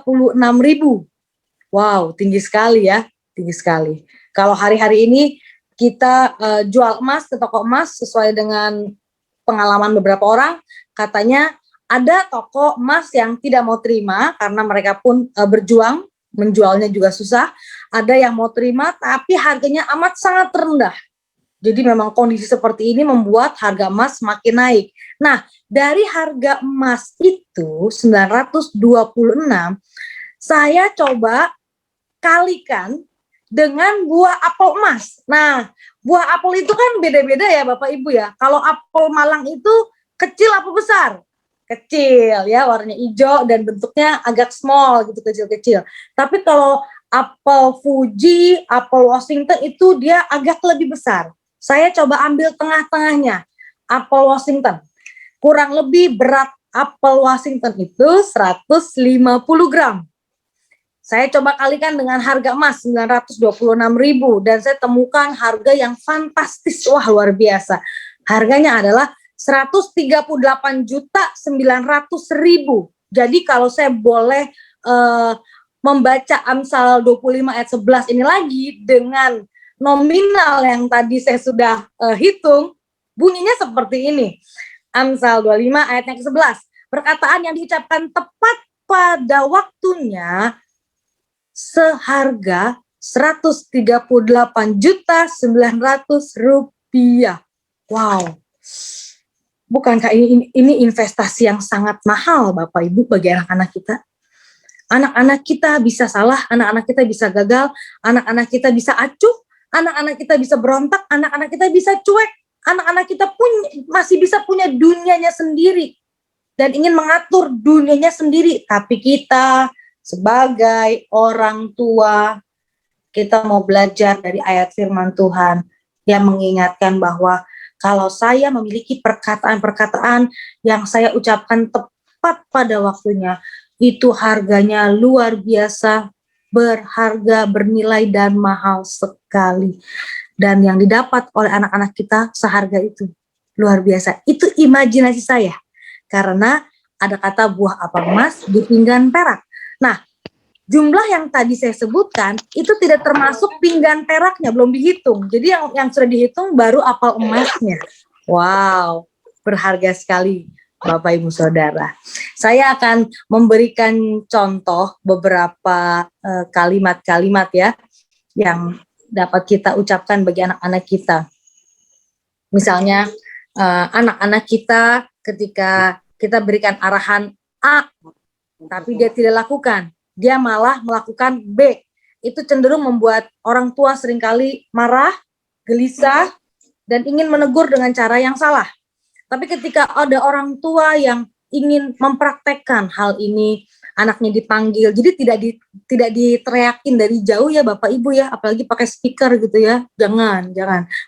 [SPEAKER 2] Wow, tinggi sekali ya, tinggi sekali. Kalau hari-hari ini kita jual emas ke toko emas sesuai dengan pengalaman beberapa orang, katanya ada toko emas yang tidak mau terima karena mereka pun berjuang, menjualnya juga susah. Ada yang mau terima tapi harganya amat sangat rendah. Jadi memang kondisi seperti ini membuat harga emas semakin naik. Nah, dari harga emas itu 926, saya coba kalikan dengan buah apel emas. Nah, buah apel itu kan beda-beda ya Bapak Ibu ya. Kalau apel Malang itu kecil apa besar? Kecil ya, warnanya hijau dan bentuknya agak small gitu, kecil-kecil. Tapi kalau apel Fuji, apel Washington itu dia agak lebih besar. Saya coba ambil tengah-tengahnya, apel Washington. Kurang lebih berat apel Washington itu 150 gram. Saya coba kalikan dengan harga emas 926.000 dan saya temukan harga yang fantastis, wah luar biasa. Harganya adalah 138.900.000. Jadi kalau saya boleh membaca Amsal 25 ayat 11 ini lagi dengan nominal yang tadi saya sudah hitung, bunyinya seperti ini. Amsal 25 ayat yang ke-11. Perkataan yang diucapkan tepat pada waktunya seharga 138.900.000. Wow. Bukankah ini investasi yang sangat mahal Bapak Ibu bagi anak-anak kita? Anak-anak kita bisa salah, anak-anak kita bisa gagal, anak-anak kita bisa acuh, anak-anak kita bisa berontak, anak-anak kita bisa cuek, anak-anak kita masih bisa punya dunianya sendiri dan ingin mengatur dunianya sendiri. Tapi kita sebagai orang tua, kita mau belajar dari ayat firman Tuhan yang mengingatkan bahwa kalau saya memiliki perkataan-perkataan yang saya ucapkan tepat pada waktunya, itu harganya luar biasa, berharga, bernilai, dan mahal sekali. Dan yang didapat oleh anak-anak kita seharga itu. Luar biasa. Itu imajinasi saya. Karena ada kata buah apel emas di pinggan perak. Nah, jumlah yang tadi saya sebutkan itu tidak termasuk pinggan peraknya, belum dihitung. Jadi yang sudah dihitung baru apel emasnya. Wow, berharga sekali Bapak Ibu Saudara. Saya akan memberikan contoh beberapa kalimat-kalimat ya yang dapat kita ucapkan bagi anak-anak kita. Misalnya anak-anak kita ketika kita berikan arahan A, tapi dia tidak lakukan, dia malah melakukan B. Itu cenderung membuat orang tua seringkali marah, gelisah, dan ingin menegur dengan cara yang salah. Tapi ketika ada orang tua yang ingin mempraktekkan hal ini, anaknya dipanggil, jadi tidak diteriakin dari jauh ya Bapak Ibu ya, apalagi pakai speaker gitu ya, jangan.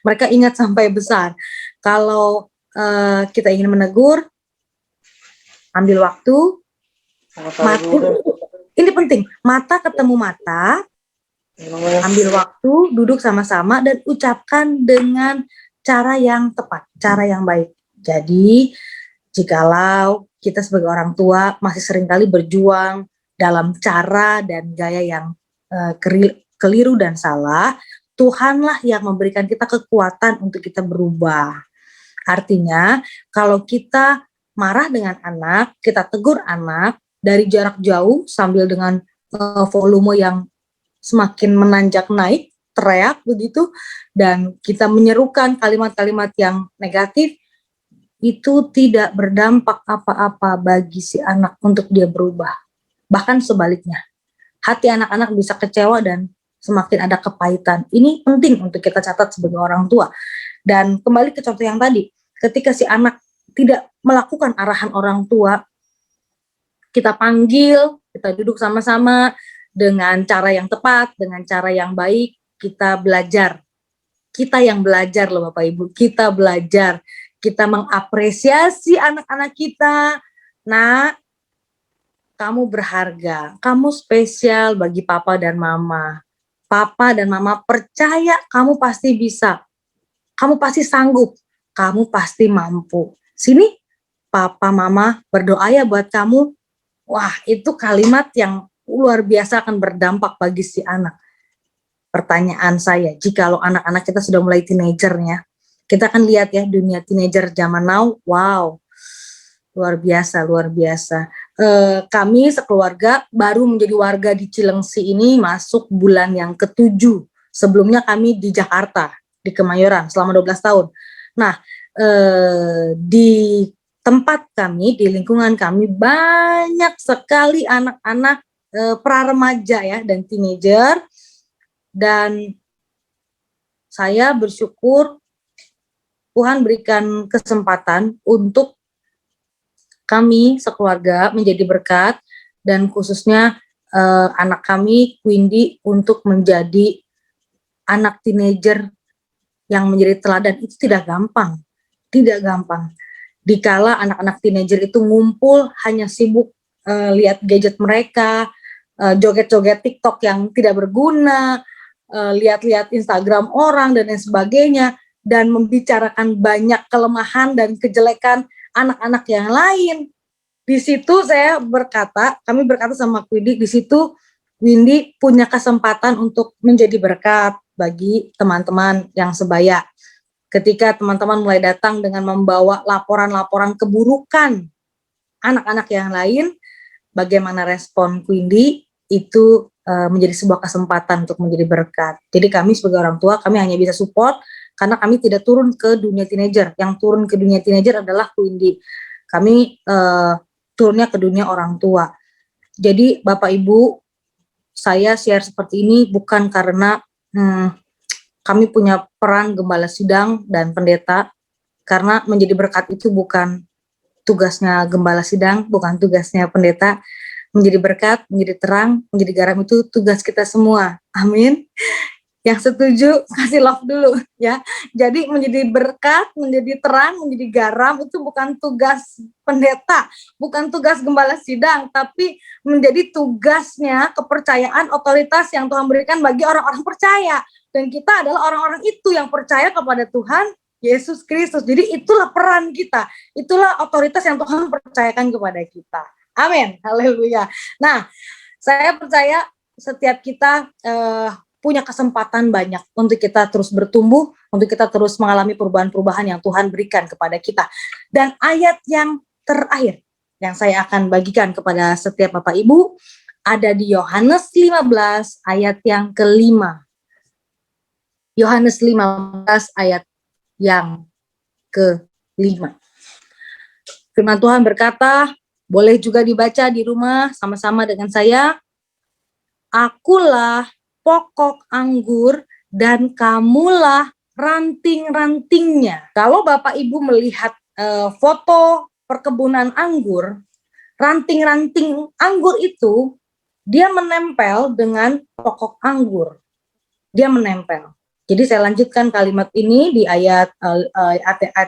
[SPEAKER 2] Mereka ingat sampai besar. Kalau kita ingin menegur, ambil waktu, ini penting, mata ketemu mata, ambil waktu, duduk sama-sama, dan ucapkan dengan cara yang tepat, cara yang baik. Jadi, jikalau kita sebagai orang tua masih seringkali berjuang dalam cara dan gaya yang keliru dan salah, Tuhanlah yang memberikan kita kekuatan untuk kita berubah. Artinya, kalau kita marah dengan anak, kita tegur anak dari jarak jauh sambil dengan volume yang semakin menanjak naik, teriak begitu, dan kita menyerukan kalimat-kalimat yang negatif, itu tidak berdampak apa-apa bagi si anak untuk dia berubah. Bahkan sebaliknya, hati anak-anak bisa kecewa dan semakin ada kepahitan. Ini penting untuk kita catat sebagai orang tua. Dan kembali ke contoh yang tadi, ketika si anak tidak melakukan arahan orang tua, kita panggil, kita duduk sama-sama dengan cara yang tepat, dengan cara yang baik, kita belajar. Kita yang belajar loh Bapak Ibu, kita belajar. Kita mengapresiasi anak-anak kita. Nah, kamu berharga, kamu spesial bagi papa dan mama. Papa dan mama percaya kamu pasti bisa, kamu pasti sanggup, kamu pasti mampu. Sini, papa mama berdoa ya buat kamu. Wah, itu kalimat yang luar biasa akan berdampak bagi si anak. Pertanyaan saya, jikalau anak-anak kita sudah mulai teenagernya, kita akan lihat ya dunia teenager zaman now, wow, luar biasa, luar biasa. Kami sekeluarga baru menjadi warga di Cilengsi ini masuk bulan yang ke-7. Sebelumnya kami di Jakarta, di Kemayoran selama 12 tahun. Nah, di tempat kami, di lingkungan kami banyak sekali anak-anak pra-remaja ya dan teenager, dan saya bersyukur Tuhan berikan kesempatan untuk kami sekeluarga menjadi berkat, dan khususnya anak kami Windy untuk menjadi anak teenager yang menjadi teladan. Itu tidak gampang, tidak gampang. Dikala anak-anak teenager itu ngumpul hanya sibuk lihat gadget mereka, joget-joget TikTok yang tidak berguna, lihat-lihat Instagram orang dan lain sebagainya, dan membicarakan banyak kelemahan dan kejelekan anak-anak yang lain. Di situ kami berkata sama Windy, di situ Windy punya kesempatan untuk menjadi berkat bagi teman-teman yang sebaya. Ketika teman-teman mulai datang dengan membawa laporan-laporan keburukan anak-anak yang lain, bagaimana respon Windy itu menjadi sebuah kesempatan untuk menjadi berkat. Jadi kami sebagai orang tua, kami hanya bisa support karena kami tidak turun ke dunia teenager. Yang turun ke dunia teenager adalah Windy. Kami turunnya ke dunia orang tua. Jadi Bapak Ibu, saya share seperti ini bukan karena kami punya peran gembala sidang dan pendeta, karena menjadi berkat itu bukan tugasnya gembala sidang, bukan tugasnya pendeta. Menjadi berkat, menjadi terang, menjadi garam itu tugas kita semua. Amin. Yang setuju kasih love dulu ya. Jadi menjadi berkat, menjadi terang, menjadi garam itu bukan tugas pendeta, bukan tugas gembala sidang, tapi menjadi tugasnya kepercayaan otoritas yang Tuhan berikan bagi orang-orang percaya. Dan kita adalah orang-orang itu yang percaya kepada Tuhan Yesus Kristus. Jadi itulah peran kita, itulah otoritas yang Tuhan percayakan kepada kita. Amin, haleluya. Nah, saya percaya setiap kita punya kesempatan banyak untuk kita terus bertumbuh, untuk kita terus mengalami perubahan-perubahan yang Tuhan berikan kepada kita. Dan ayat yang terakhir yang saya akan bagikan kepada setiap Bapak Ibu ada di Yohanes 15 ayat yang kelima. Yohanes 15 ayat yang kelima. Firman Tuhan berkata, boleh juga dibaca di rumah sama-sama dengan saya. Akulah pokok anggur dan kamulah ranting-rantingnya. Kalau Bapak Ibu melihat foto perkebunan anggur, ranting-ranting anggur itu dia menempel dengan pokok anggur. Dia menempel. Jadi saya lanjutkan kalimat ini di ayat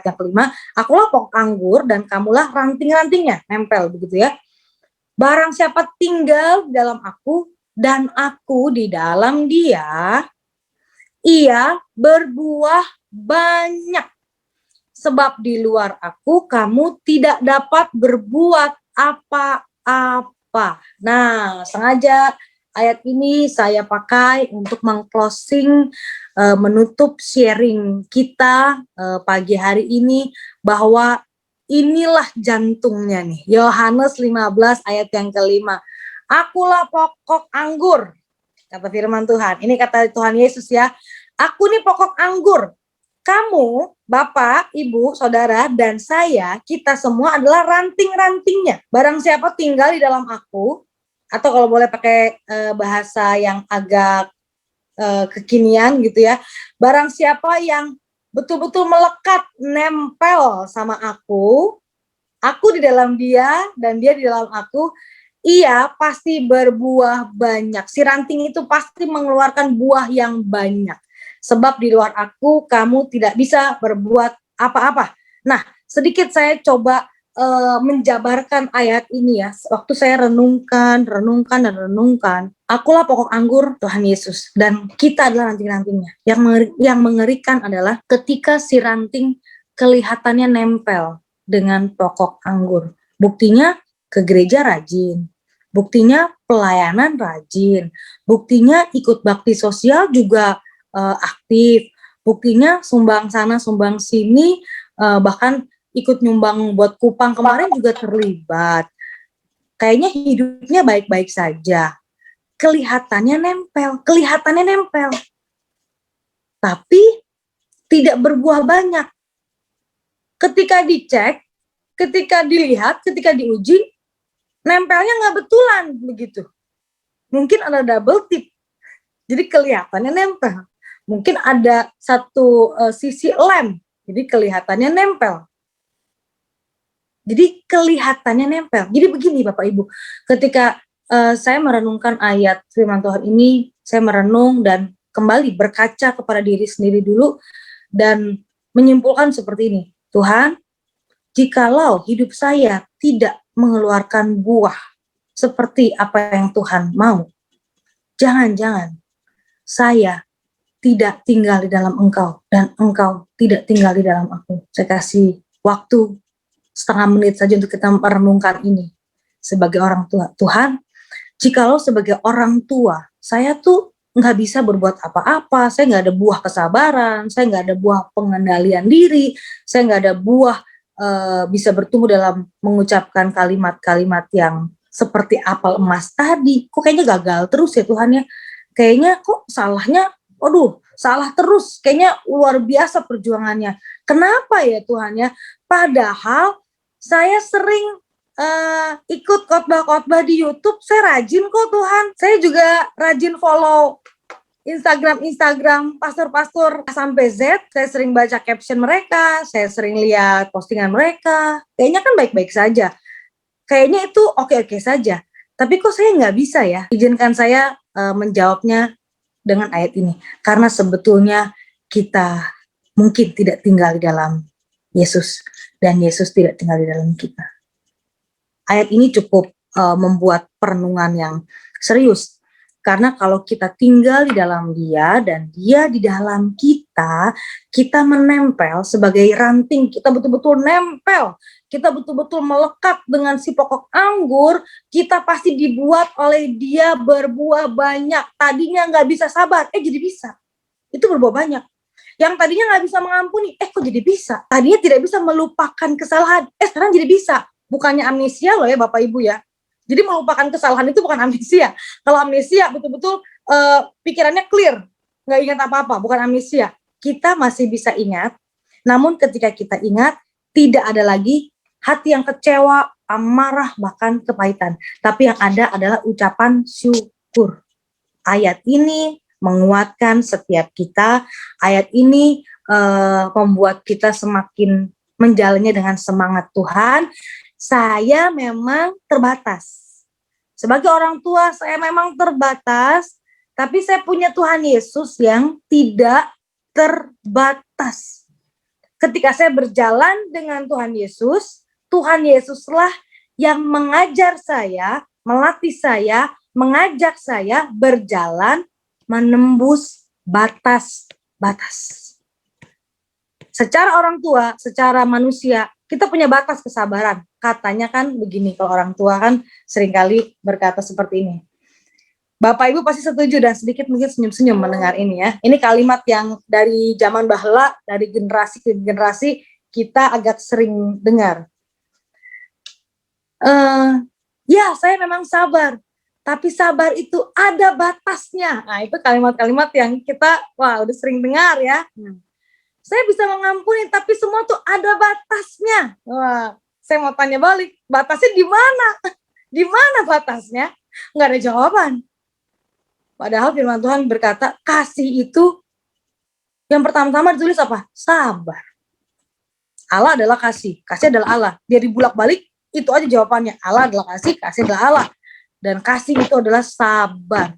[SPEAKER 2] yang kelima. Akulah pokok anggur dan kamulah ranting-rantingnya, nempel begitu ya. Barang siapa tinggal di dalam aku dan aku di dalam dia, ia berbuah banyak. Sebab di luar aku kamu tidak dapat berbuat apa-apa. Nah, sengaja ayat ini saya pakai untuk meng-closing, menutup sharing kita pagi hari ini, bahwa inilah jantungnya nih. Yohanes 15 ayat yang kelima. Akulah pokok anggur, kata firman Tuhan. Ini kata Tuhan Yesus ya. Aku nih pokok anggur. Kamu, Bapak, Ibu, Saudara, dan saya, kita semua adalah ranting-rantingnya. Barang siapa tinggal di dalam aku, atau kalau boleh pakai bahasa yang agak kekinian gitu ya, barang siapa yang betul-betul melekat, nempel sama aku di dalam dia, dan dia di dalam aku, ia pasti berbuah banyak. Si ranting itu pasti mengeluarkan buah yang banyak. Sebab di luar aku, kamu tidak bisa berbuat apa-apa. Nah, sedikit saya coba menjabarkan ayat ini ya. Waktu saya renungkan. Akulah pokok anggur Tuhan Yesus. Dan kita adalah ranting-rantingnya. Yang mengerikan adalah ketika si ranting kelihatannya nempel dengan pokok anggur. Buktinya ke gereja rajin, buktinya pelayanan rajin, buktinya ikut bakti sosial juga aktif, buktinya sumbang sana sumbang sini, bahkan ikut nyumbang buat Kupang kemarin juga terlibat. Kayaknya hidupnya baik-baik saja. Kelihatannya nempel, tapi tidak berbuah banyak. Ketika dicek, ketika dilihat, ketika diuji, nempelnya nggak betulan begitu. mungkin ada double tip, jadi kelihatannya nempel. Mungkin ada satu sisi lem, jadi kelihatannya nempel. Jadi kelihatannya nempel. Jadi begini Bapak Ibu, ketika saya merenungkan ayat firman Tuhan ini, saya merenung dan kembali berkaca kepada diri sendiri dulu dan menyimpulkan seperti ini. Tuhan, jikalau hidup saya tidak mengeluarkan buah seperti apa yang Tuhan mau, jangan-jangan saya tidak tinggal di dalam Engkau dan Engkau tidak tinggal di dalam aku. Saya kasih waktu setengah menit saja untuk kita merenungkan ini sebagai orang tua. Tuhan, jikalau sebagai orang tua saya tuh nggak bisa berbuat apa-apa, saya nggak ada buah kesabaran, saya nggak ada buah pengendalian diri, saya nggak ada buah bisa bertumbuh dalam mengucapkan kalimat-kalimat yang seperti apel emas tadi. Kok kayaknya gagal terus ya Tuhan ya, kayaknya kok salahnya, waduh salah terus, kayaknya luar biasa perjuangannya. Kenapa ya Tuhan ya, padahal saya sering ikut khotbah-khotbah di YouTube, saya rajin kok Tuhan. Saya juga rajin follow Instagram pastor-pastor A sampai Z, saya sering baca caption mereka, saya sering lihat postingan mereka, kayaknya kan baik-baik saja. Kayaknya itu oke-oke saja. Tapi kok saya nggak bisa ya? Izinkan saya menjawabnya dengan ayat ini. Karena sebetulnya kita mungkin tidak tinggal di dalam Yesus, dan Yesus tidak tinggal di dalam kita. Ayat ini cukup membuat perenungan yang serius. Karena kalau kita tinggal di dalam Dia dan Dia di dalam kita, kita menempel sebagai ranting, kita betul-betul nempel, kita betul-betul melekat dengan si pokok anggur, kita pasti dibuat oleh Dia berbuah banyak. Tadinya nggak bisa sabar, jadi bisa. Itu berbuah banyak. Yang tadinya nggak bisa mengampuni, kok jadi bisa. Tadinya tidak bisa melupakan kesalahan, sekarang jadi bisa. Bukannya amnesia loh ya Bapak Ibu ya. Jadi melupakan kesalahan itu bukan amnesia. Kalau amnesia betul-betul pikirannya clear, nggak ingat apa-apa, bukan amnesia. Kita masih bisa ingat, namun ketika kita ingat, tidak ada lagi hati yang kecewa, amarah, bahkan kepahitan. Tapi yang ada adalah ucapan syukur. Ayat ini menguatkan setiap kita. Ayat ini membuat kita semakin menjalannya dengan semangat. Tuhan, saya memang terbatas. Sebagai orang tua, saya memang terbatas, tapi saya punya Tuhan Yesus yang tidak terbatas. Ketika saya berjalan dengan Tuhan Yesuslah yang mengajar saya, melatih saya, mengajak saya berjalan menembus batas-batas. Secara orang tua, secara manusia, kita punya batas kesabaran. Katanya kan begini, kalau orang tua kan seringkali berkata seperti ini. Bapak Ibu pasti setuju dan sedikit mungkin senyum-senyum mendengar ini ya. Ini kalimat yang dari zaman bahla, dari generasi ke generasi kita agak sering dengar. Ya saya memang sabar, tapi sabar itu ada batasnya. Nah itu kalimat-kalimat yang kita udah sering dengar ya. Saya bisa mengampuni, tapi semua tuh ada batasnya. Wah, saya mau tanya balik, batasnya di mana? Di mana batasnya? Nggak ada jawaban. Padahal firman Tuhan berkata, kasih itu yang pertama-tama ditulis apa? Sabar. Allah adalah kasih adalah Allah. Dia dibulak-balik, itu aja jawabannya. Allah adalah kasih adalah Allah. Dan kasih itu adalah sabar.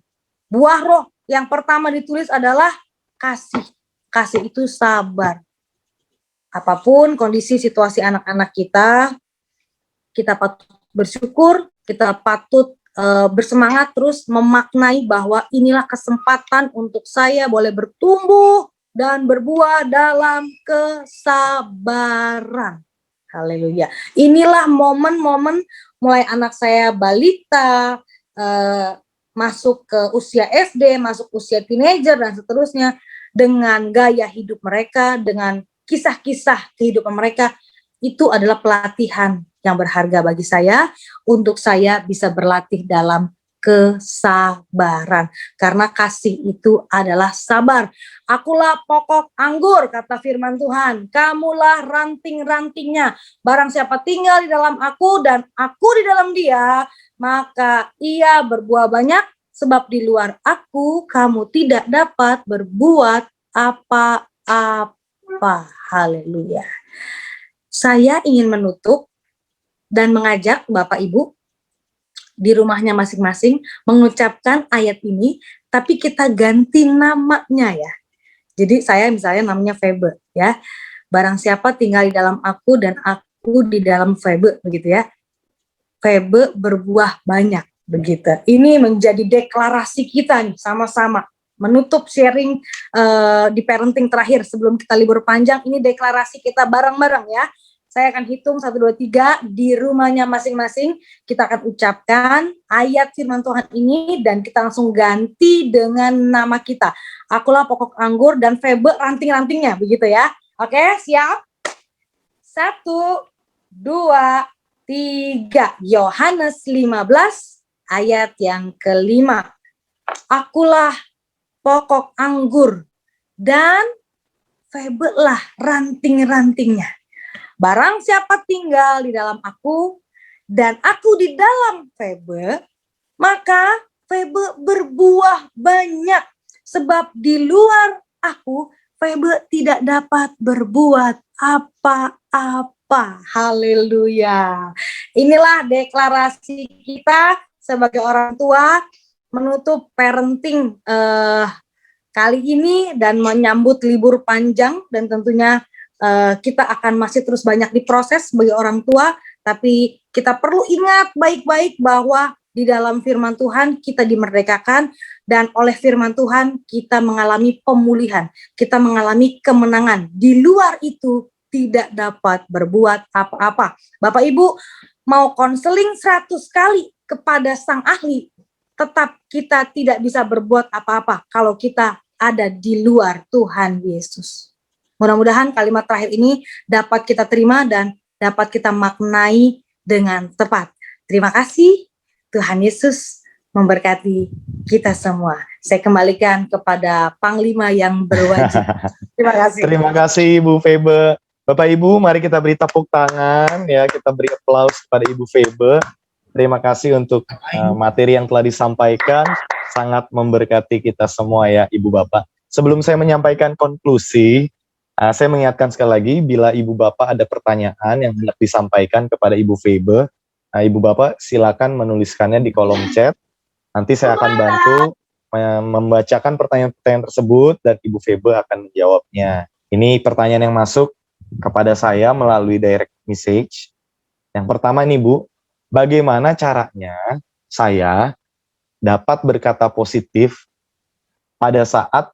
[SPEAKER 2] Buah roh yang pertama ditulis adalah kasih. Kasih itu sabar. Apapun kondisi situasi anak-anak kita patut bersyukur, kita patut bersemangat terus memaknai bahwa inilah kesempatan untuk saya boleh bertumbuh dan berbuah dalam kesabaran. Haleluya. Inilah momen-momen mulai anak saya balita, masuk ke usia SD, masuk usia teenager dan seterusnya, dengan gaya hidup mereka, dengan kisah-kisah kehidupan mereka, itu adalah pelatihan yang berharga bagi saya, untuk saya bisa berlatih dalam kesabaran. Karena kasih itu adalah sabar. Akulah pokok anggur, kata firman Tuhan. Kamulah ranting-rantingnya. Barang siapa tinggal di dalam aku dan aku di dalam dia, maka ia berbuah banyak, sebab di luar aku kamu tidak dapat berbuat apa-apa. Haleluya. Saya ingin menutup dan mengajak Bapak Ibu di rumahnya masing-masing mengucapkan ayat ini, tapi kita ganti namanya ya. Jadi saya misalnya namanya Febe ya. Barang siapa tinggal di dalam aku dan aku di dalam Febe, begitu ya. Febe berbuah banyak, begitu. Ini menjadi deklarasi kita nih sama-sama menutup sharing di parenting terakhir sebelum kita libur panjang. Ini deklarasi kita bareng-bareng ya. Saya akan hitung 1, 2, 3 di rumahnya masing-masing. Kita akan ucapkan ayat firman Tuhan ini dan kita langsung ganti dengan nama kita. Akulah pokok anggur dan Febe ranting-rantingnya, begitu ya. Oke, siap? 1, 2, 3. Yohanes 15 ayat yang kelima. Akulah pokok anggur dan Febe lah ranting-rantingnya. Barang siapa tinggal di dalam aku dan aku di dalam Febe, maka Febe berbuah banyak. Sebab di luar aku, Febe tidak dapat berbuat apa-apa. Haleluya. Inilah deklarasi kita sebagai orang tua menutup parenting kali ini dan menyambut libur panjang, dan tentunya kita akan masih terus banyak diproses sebagai orang tua, tapi kita perlu ingat baik-baik bahwa di dalam firman Tuhan kita dimerdekakan, dan oleh firman Tuhan kita mengalami pemulihan, kita mengalami kemenangan. Di luar itu tidak dapat berbuat apa-apa. Bapak Ibu mau konseling 100 kali kepada sang ahli, tetap kita tidak bisa berbuat apa-apa kalau kita ada di luar Tuhan Yesus. Mudah-mudahan kalimat terakhir ini dapat kita terima dan dapat kita maknai dengan tepat. Terima kasih, Tuhan Yesus memberkati kita semua. Saya kembalikan kepada Panglima yang berwajib. Terima kasih.
[SPEAKER 1] Terima kasih Ibu Febe. Bapak Ibu, mari kita beri tepuk tangan ya, kita beri aplaus kepada Ibu Febe. Terima kasih untuk materi yang telah disampaikan, sangat memberkati kita semua ya Ibu Bapak. Sebelum saya menyampaikan konklusi, saya mengingatkan sekali lagi, bila Ibu Bapak ada pertanyaan yang hendak disampaikan kepada Ibu Febe, Ibu Bapak silakan menuliskannya di kolom chat. Nanti saya akan bantu membacakan pertanyaan-pertanyaan tersebut dan Ibu Febe akan menjawabnya. Ini pertanyaan yang masuk kepada saya melalui direct message. Yang pertama nih Bu, bagaimana caranya saya dapat berkata positif pada saat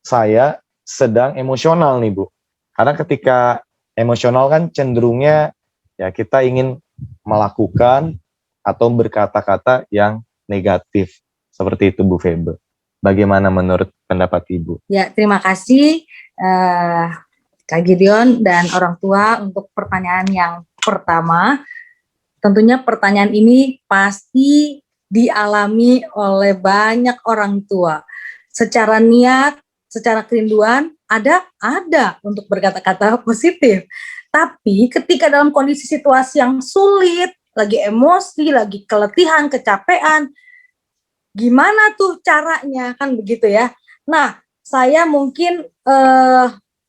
[SPEAKER 1] saya sedang emosional nih Bu? Karena ketika emosional kan cenderungnya ya kita ingin melakukan atau berkata-kata yang negatif. Seperti itu Bu Febe. Bagaimana menurut pendapat Ibu?
[SPEAKER 2] Ya, terima kasih Kak Gideon dan orang tua untuk pertanyaan yang pertama. Tentunya pertanyaan ini pasti dialami oleh banyak orang tua. Secara niat, secara kerinduan, ada untuk berkata-kata positif. Tapi ketika dalam kondisi situasi yang sulit, lagi emosi, lagi keletihan, kecapean, gimana tuh caranya, kan begitu ya. Nah, saya mungkin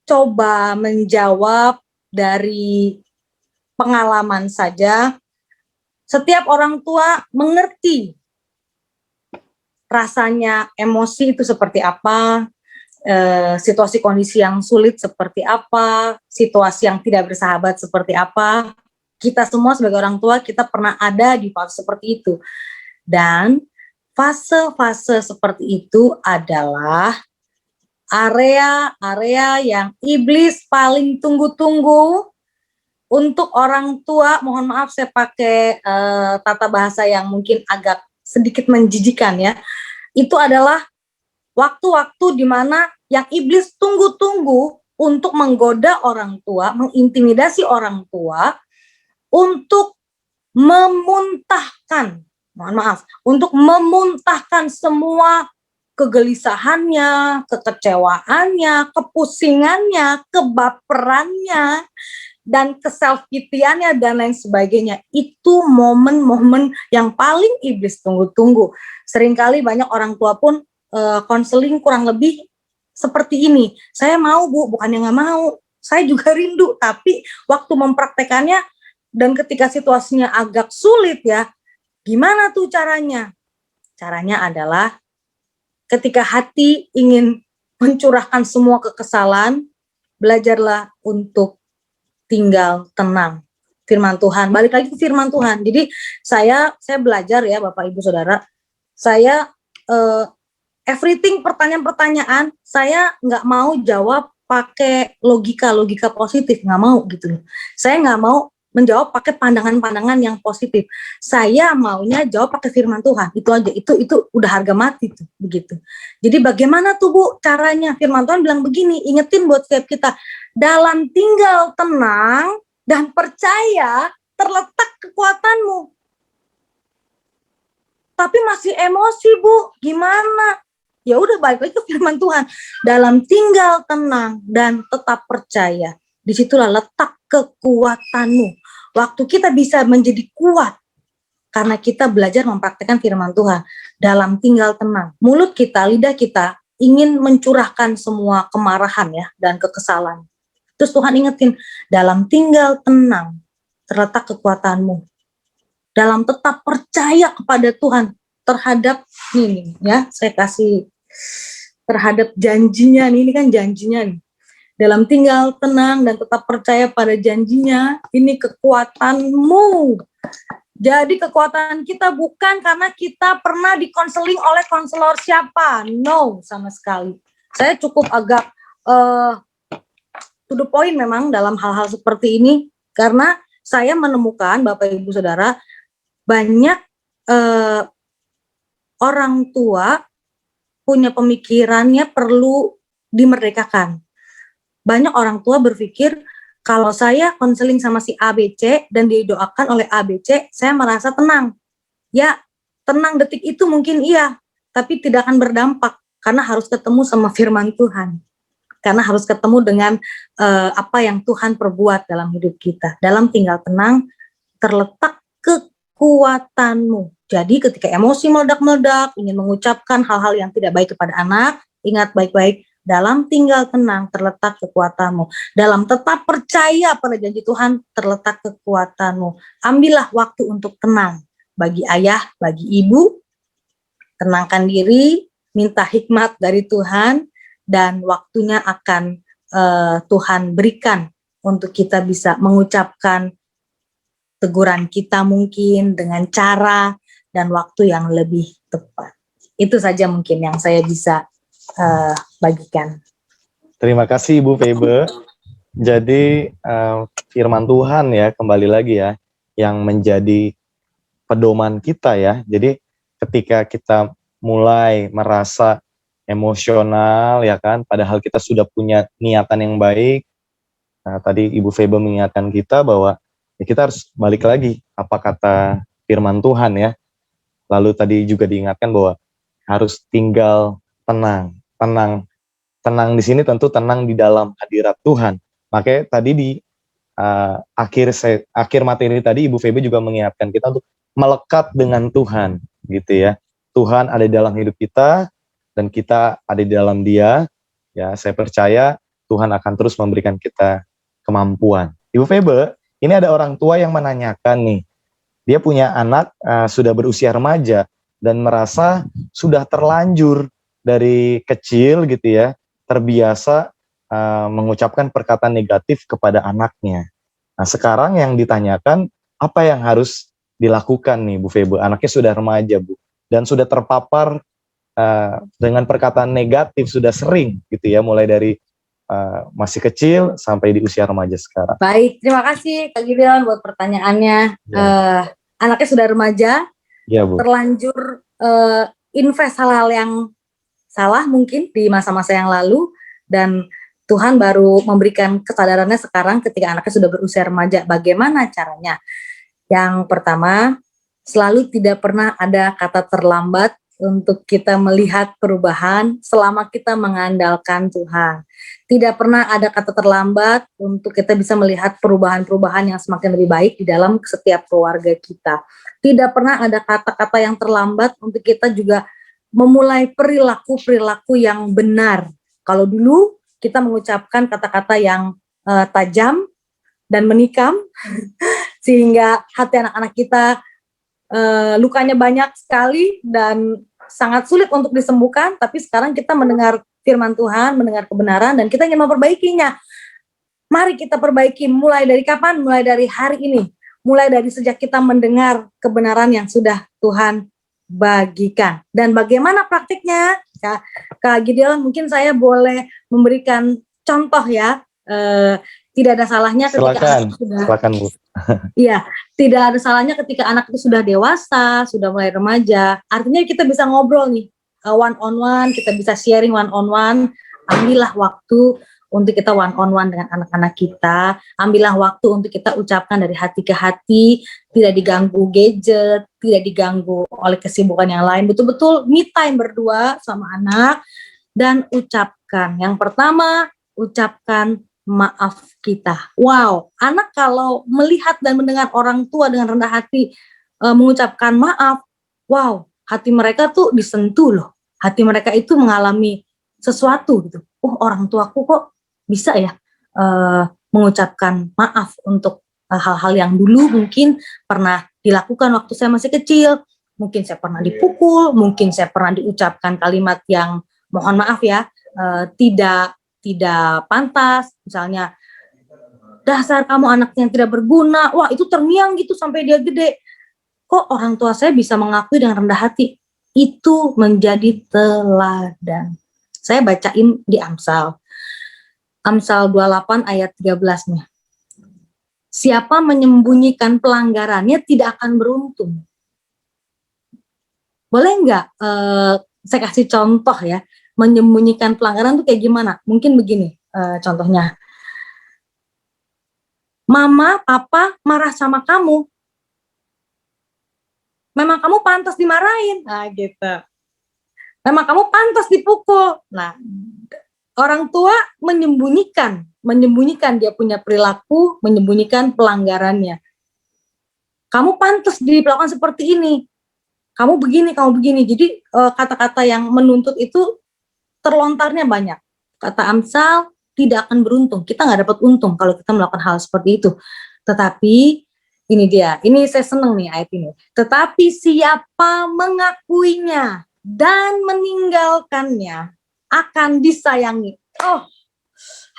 [SPEAKER 2] coba menjawab dari pengalaman saja. Setiap orang tua mengerti rasanya emosi itu seperti apa, situasi kondisi yang sulit seperti apa, situasi yang tidak bersahabat seperti apa. Kita semua sebagai orang tua, kita pernah ada di fase seperti itu. Dan fase-fase seperti itu adalah area-area yang iblis paling tunggu-tunggu untuk orang tua. Mohon maaf saya pakai tata bahasa yang mungkin agak sedikit menjijikan ya. Itu adalah waktu-waktu di mana yang iblis tunggu-tunggu untuk menggoda orang tua, mengintimidasi orang tua, untuk memuntahkan, mohon maaf, untuk memuntahkan semua kegelisahannya, kekecewaannya, kepusingannya, kebaperannya, dan keself-pitiannya dan lain sebagainya. Itu momen-momen yang paling iblis tunggu-tunggu. Seringkali banyak orang tua pun konseling kurang lebih seperti ini. Saya mau Bu, bukannya nggak mau. Saya juga rindu, tapi waktu mempraktekannya dan ketika situasinya agak sulit ya, gimana tuh caranya? Caranya adalah ketika hati ingin mencurahkan semua kekesalan, belajarlah untuk tinggal tenang. Firman Tuhan, balik lagi ke firman Tuhan. Jadi saya belajar ya Bapak Ibu Saudara, saya everything pertanyaan-pertanyaan, saya nggak mau jawab pakai logika positif, nggak mau gitu loh. Saya nggak mau menjawab pakai pandangan-pandangan yang positif. Saya maunya jawab pakai firman Tuhan. Itu aja. Itu udah harga mati tuh, begitu. Jadi bagaimana tuh Bu caranya? Firman Tuhan bilang begini, ingetin buat setiap kita, dalam tinggal tenang dan percaya terletak kekuatanmu. Tapi masih emosi Bu, gimana? Ya udah balik lagi ke firman Tuhan. Dalam tinggal tenang dan tetap percaya, disitulah letak kekuatanmu. Waktu kita bisa menjadi kuat karena kita belajar mempraktekkan firman Tuhan. Dalam tinggal tenang, mulut kita, lidah kita ingin mencurahkan semua kemarahan ya dan kekesalan. Terus Tuhan ingetin, dalam tinggal tenang terletak kekuatanmu. Dalam tetap percaya kepada Tuhan terhadap ini ya, saya kasih terhadap janjinya nih, ini kan janjinya nih. Dalam tinggal tenang dan tetap percaya pada janjinya, ini kekuatanmu. Jadi kekuatan kita bukan karena kita pernah dikonseling oleh konselor siapa, no sama sekali. Saya cukup agak to the point memang dalam hal-hal seperti ini, karena saya menemukan Bapak Ibu Saudara, banyak orang tua punya pemikirannya perlu dimerdekakan. Banyak orang tua berpikir, kalau saya konseling sama si ABC dan didoakan oleh ABC, saya merasa tenang. Ya, tenang detik itu mungkin iya, tapi tidak akan berdampak, karena harus ketemu sama firman Tuhan. Karena harus ketemu dengan apa yang Tuhan perbuat dalam hidup kita. Dalam tinggal tenang, terletak kekuatanmu. Jadi ketika emosi meledak-meledak, ingin mengucapkan hal-hal yang tidak baik kepada anak, ingat baik-baik, dalam tinggal tenang terletak kekuatanmu. Dalam tetap percaya pada janji Tuhan terletak kekuatanmu. Ambillah waktu untuk tenang. Bagi ayah, bagi ibu, tenangkan diri, minta hikmat dari Tuhan, dan waktunya akan Tuhan berikan untuk kita bisa mengucapkan teguran kita mungkin dengan cara dan waktu yang lebih tepat. Itu saja mungkin yang saya bisa bagikan.
[SPEAKER 1] Terima kasih Ibu Febe. Jadi firman Tuhan ya, kembali lagi ya, yang menjadi pedoman kita ya. Jadi ketika kita mulai merasa emosional ya kan, padahal kita sudah punya niatan yang baik. Nah, tadi Ibu Febe mengingatkan kita bahwa ya kita harus balik lagi apa kata firman Tuhan ya. Lalu tadi juga diingatkan bahwa harus tinggal tenang. Tenang di sini tentu tenang di dalam hadirat Tuhan. Makanya tadi di akhir materi tadi Ibu Febe juga mengingatkan kita untuk melekat dengan Tuhan gitu ya. Tuhan ada di dalam hidup kita dan kita ada di dalam Dia. Ya, saya percaya Tuhan akan terus memberikan kita kemampuan. Ibu Febe, ini ada orang tua yang menanyakan nih. Dia punya anak sudah berusia remaja dan merasa sudah terlanjur dari kecil gitu ya, terbiasa mengucapkan perkataan negatif kepada anaknya. Nah sekarang yang ditanyakan, apa yang harus dilakukan nih Bu Febe? Anaknya sudah remaja Bu, dan sudah terpapar dengan perkataan negatif, sudah sering gitu ya, mulai dari masih kecil sampai di usia remaja sekarang.
[SPEAKER 2] Baik, terima kasih Kak Gideon buat pertanyaannya.
[SPEAKER 1] Ya.
[SPEAKER 2] Anaknya sudah remaja,
[SPEAKER 1] Ya, Bu.
[SPEAKER 2] terlanjur invest hal-hal yang salah mungkin di masa-masa yang lalu, dan Tuhan baru memberikan kesadarannya sekarang ketika anaknya sudah berusia remaja. Bagaimana caranya? Yang pertama, selalu tidak pernah ada kata terlambat untuk kita melihat perubahan selama kita mengandalkan Tuhan. Tidak pernah ada kata terlambat untuk kita bisa melihat perubahan-perubahan yang semakin lebih baik di dalam setiap keluarga kita. Tidak pernah ada kata-kata yang terlambat untuk kita juga memulai perilaku-perilaku yang benar. Kalau dulu kita mengucapkan kata-kata yang tajam dan menikam, sehingga hati anak-anak kita lukanya banyak sekali dan sangat sulit untuk disembuhkan, tapi sekarang kita mendengar firman Tuhan, mendengar kebenaran, dan kita ingin memperbaikinya. Mari kita perbaiki, mulai dari kapan? Mulai dari hari ini. Mulai dari sejak kita mendengar kebenaran yang sudah Tuhan bagikan. Dan bagaimana praktiknya? Kak Gideon, mungkin saya boleh memberikan contoh ya. Tidak ada salahnya ketika anak sudah,
[SPEAKER 1] silakan Bu.
[SPEAKER 2] Iya, tidak ada salahnya ketika anak itu sudah dewasa, sudah mulai remaja. Artinya kita bisa ngobrol nih, one on one, kita bisa sharing one on one. Ambillah waktu untuk kita one on one dengan anak-anak kita. Ambillah waktu untuk kita ucapkan dari hati ke hati, tidak diganggu gadget, tidak diganggu oleh kesibukan yang lain. Betul-betul me time berdua sama anak dan ucapkan. Yang pertama, ucapkan maaf kita. Wow, anak kalau melihat dan mendengar orang tua dengan rendah hati mengucapkan maaf, wow, hati mereka tuh disentuh loh. Hati mereka itu mengalami sesuatu gitu. Oh, orang tuaku kok bisa ya mengucapkan maaf untuk hal-hal yang dulu mungkin pernah dilakukan waktu saya masih kecil. Mungkin saya pernah dipukul, mungkin saya pernah diucapkan kalimat yang mohon maaf ya, tidak pantas, misalnya dasar kamu anak yang tidak berguna. Wah, itu terngiang gitu sampai dia gede. Kok orang tua saya bisa mengakui dengan rendah hati? Itu menjadi teladan. Saya bacain di Amsal 28 ayat 13-nya. Siapa menyembunyikan pelanggarannya tidak akan beruntung. Boleh nggak saya kasih contoh ya, menyembunyikan pelanggaran itu kayak gimana? Mungkin begini contohnya. Mama, papa marah sama kamu. Memang kamu pantas dimarahin. Nah, gitu. Memang kamu pantas dipukul. Nah, orang tua menyembunyikan dia punya perilaku, menyembunyikan pelanggarannya. Kamu pantas diperlakukan seperti ini. Kamu begini. Jadi kata-kata yang menuntut itu terlontarnya banyak. Kata Amsal, tidak akan beruntung. Kita nggak dapat untung kalau kita melakukan hal seperti itu. Tetapi ini dia, ini saya seneng nih ayat ini. Tetapi siapa mengakuinya dan meninggalkannya akan disayangi. Oh,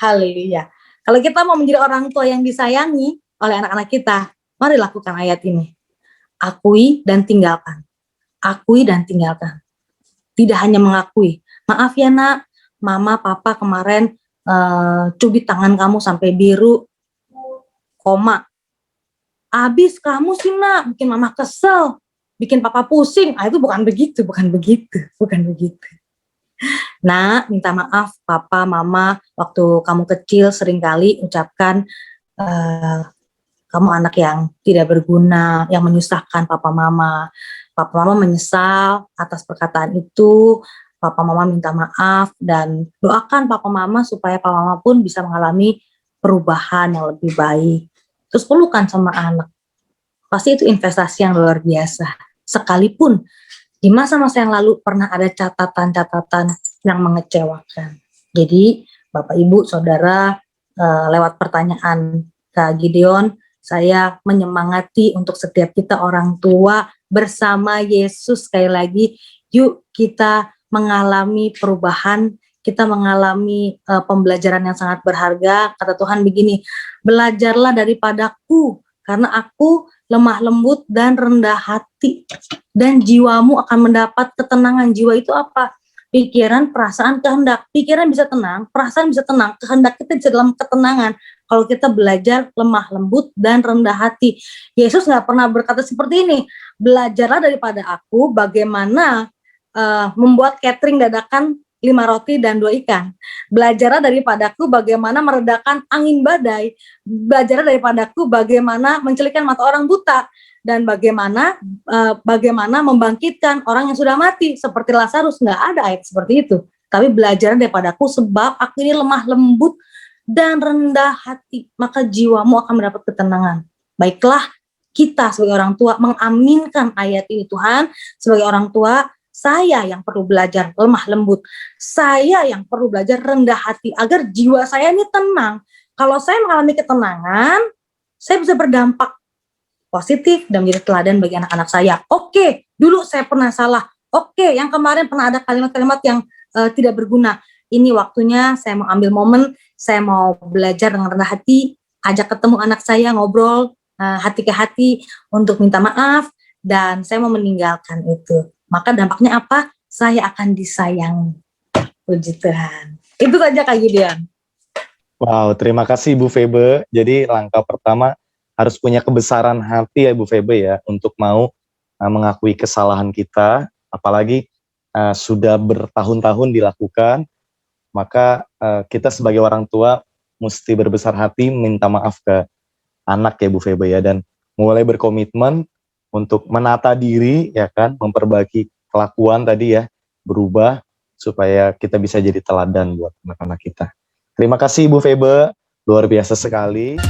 [SPEAKER 2] haleluya. Kalau kita mau menjadi orang tua yang disayangi oleh anak-anak kita, mari lakukan ayat ini. Akui dan tinggalkan. Akui dan tinggalkan. Tidak hanya mengakui. Maaf ya nak, mama, papa kemarin cubit tangan kamu sampai biru, koma. Abis kamu sih nak, bikin mama kesel, bikin papa pusing. Itu bukan begitu. Nah, minta maaf papa, mama, waktu kamu kecil seringkali ucapkan kamu anak yang tidak berguna, yang menyusahkan papa mama. Papa mama menyesal atas perkataan itu. Papa mama minta maaf dan doakan papa mama supaya papa mama pun bisa mengalami perubahan yang lebih baik. Terus pelukan sama anak. Pasti itu investasi yang luar biasa. Sekalipun di masa-masa yang lalu pernah ada catatan-catatan yang mengecewakan. Jadi Bapak Ibu Saudara, lewat pertanyaan Kak Gideon, saya menyemangati untuk setiap kita orang tua bersama Yesus. Sekali lagi, yuk kita mengalami perubahan, kita mengalami pembelajaran yang sangat berharga. Kata Tuhan begini, belajarlah daripadaku, karena aku lemah lembut dan rendah hati, dan jiwamu akan mendapat ketenangan. Jiwa itu apa? Pikiran, perasaan, kehendak. Pikiran bisa tenang, perasaan bisa tenang, kehendak kita bisa dalam ketenangan. Kalau kita belajar lemah lembut dan rendah hati. Yesus nggak pernah berkata seperti ini, belajarlah daripada aku bagaimana membuat catering dadakan 5 roti dan 2 ikan. Belajarlah daripadaku bagaimana meredakan angin badai, belajarlah daripadaku bagaimana mencelikkan mata orang buta, dan bagaimana membangkitkan orang yang sudah mati seperti Lazarus. Nggak ada ayat seperti itu. Tapi belajar daripadaku sebab aku ini lemah lembut dan rendah hati, maka jiwamu akan mendapat ketenangan. Baiklah, kita sebagai orang tua mengaminkan ayat ini. Tuhan, sebagai orang tua, saya yang perlu belajar lemah lembut, saya yang perlu belajar rendah hati, agar jiwa saya ini tenang. Kalau saya mengalami ketenangan, saya bisa berdampak positif dan menjadi teladan bagi anak-anak saya. Oke, dulu saya pernah salah. Oke, yang kemarin pernah ada kalimat-kalimat yang tidak berguna. Ini waktunya saya mau ambil momen, saya mau belajar dengan rendah hati, ajak ketemu anak saya, ngobrol hati ke hati untuk minta maaf, dan saya mau meninggalkan itu. Maka dampaknya apa? Saya akan disayangi. Puji Tuhan. Itu saja Kak Gideon.
[SPEAKER 1] Wow, terima kasih Ibu Febe. Jadi langkah pertama harus punya kebesaran hati ya Ibu Febe ya, untuk mau mengakui kesalahan kita, apalagi sudah bertahun-tahun dilakukan, maka kita sebagai orang tua mesti berbesar hati minta maaf ke anak ya Bu Febe ya, dan mulai berkomitmen untuk menata diri ya kan, memperbaiki kelakuan tadi ya, berubah supaya kita bisa jadi teladan buat anak-anak kita. Terima kasih Bu Febe, luar biasa sekali.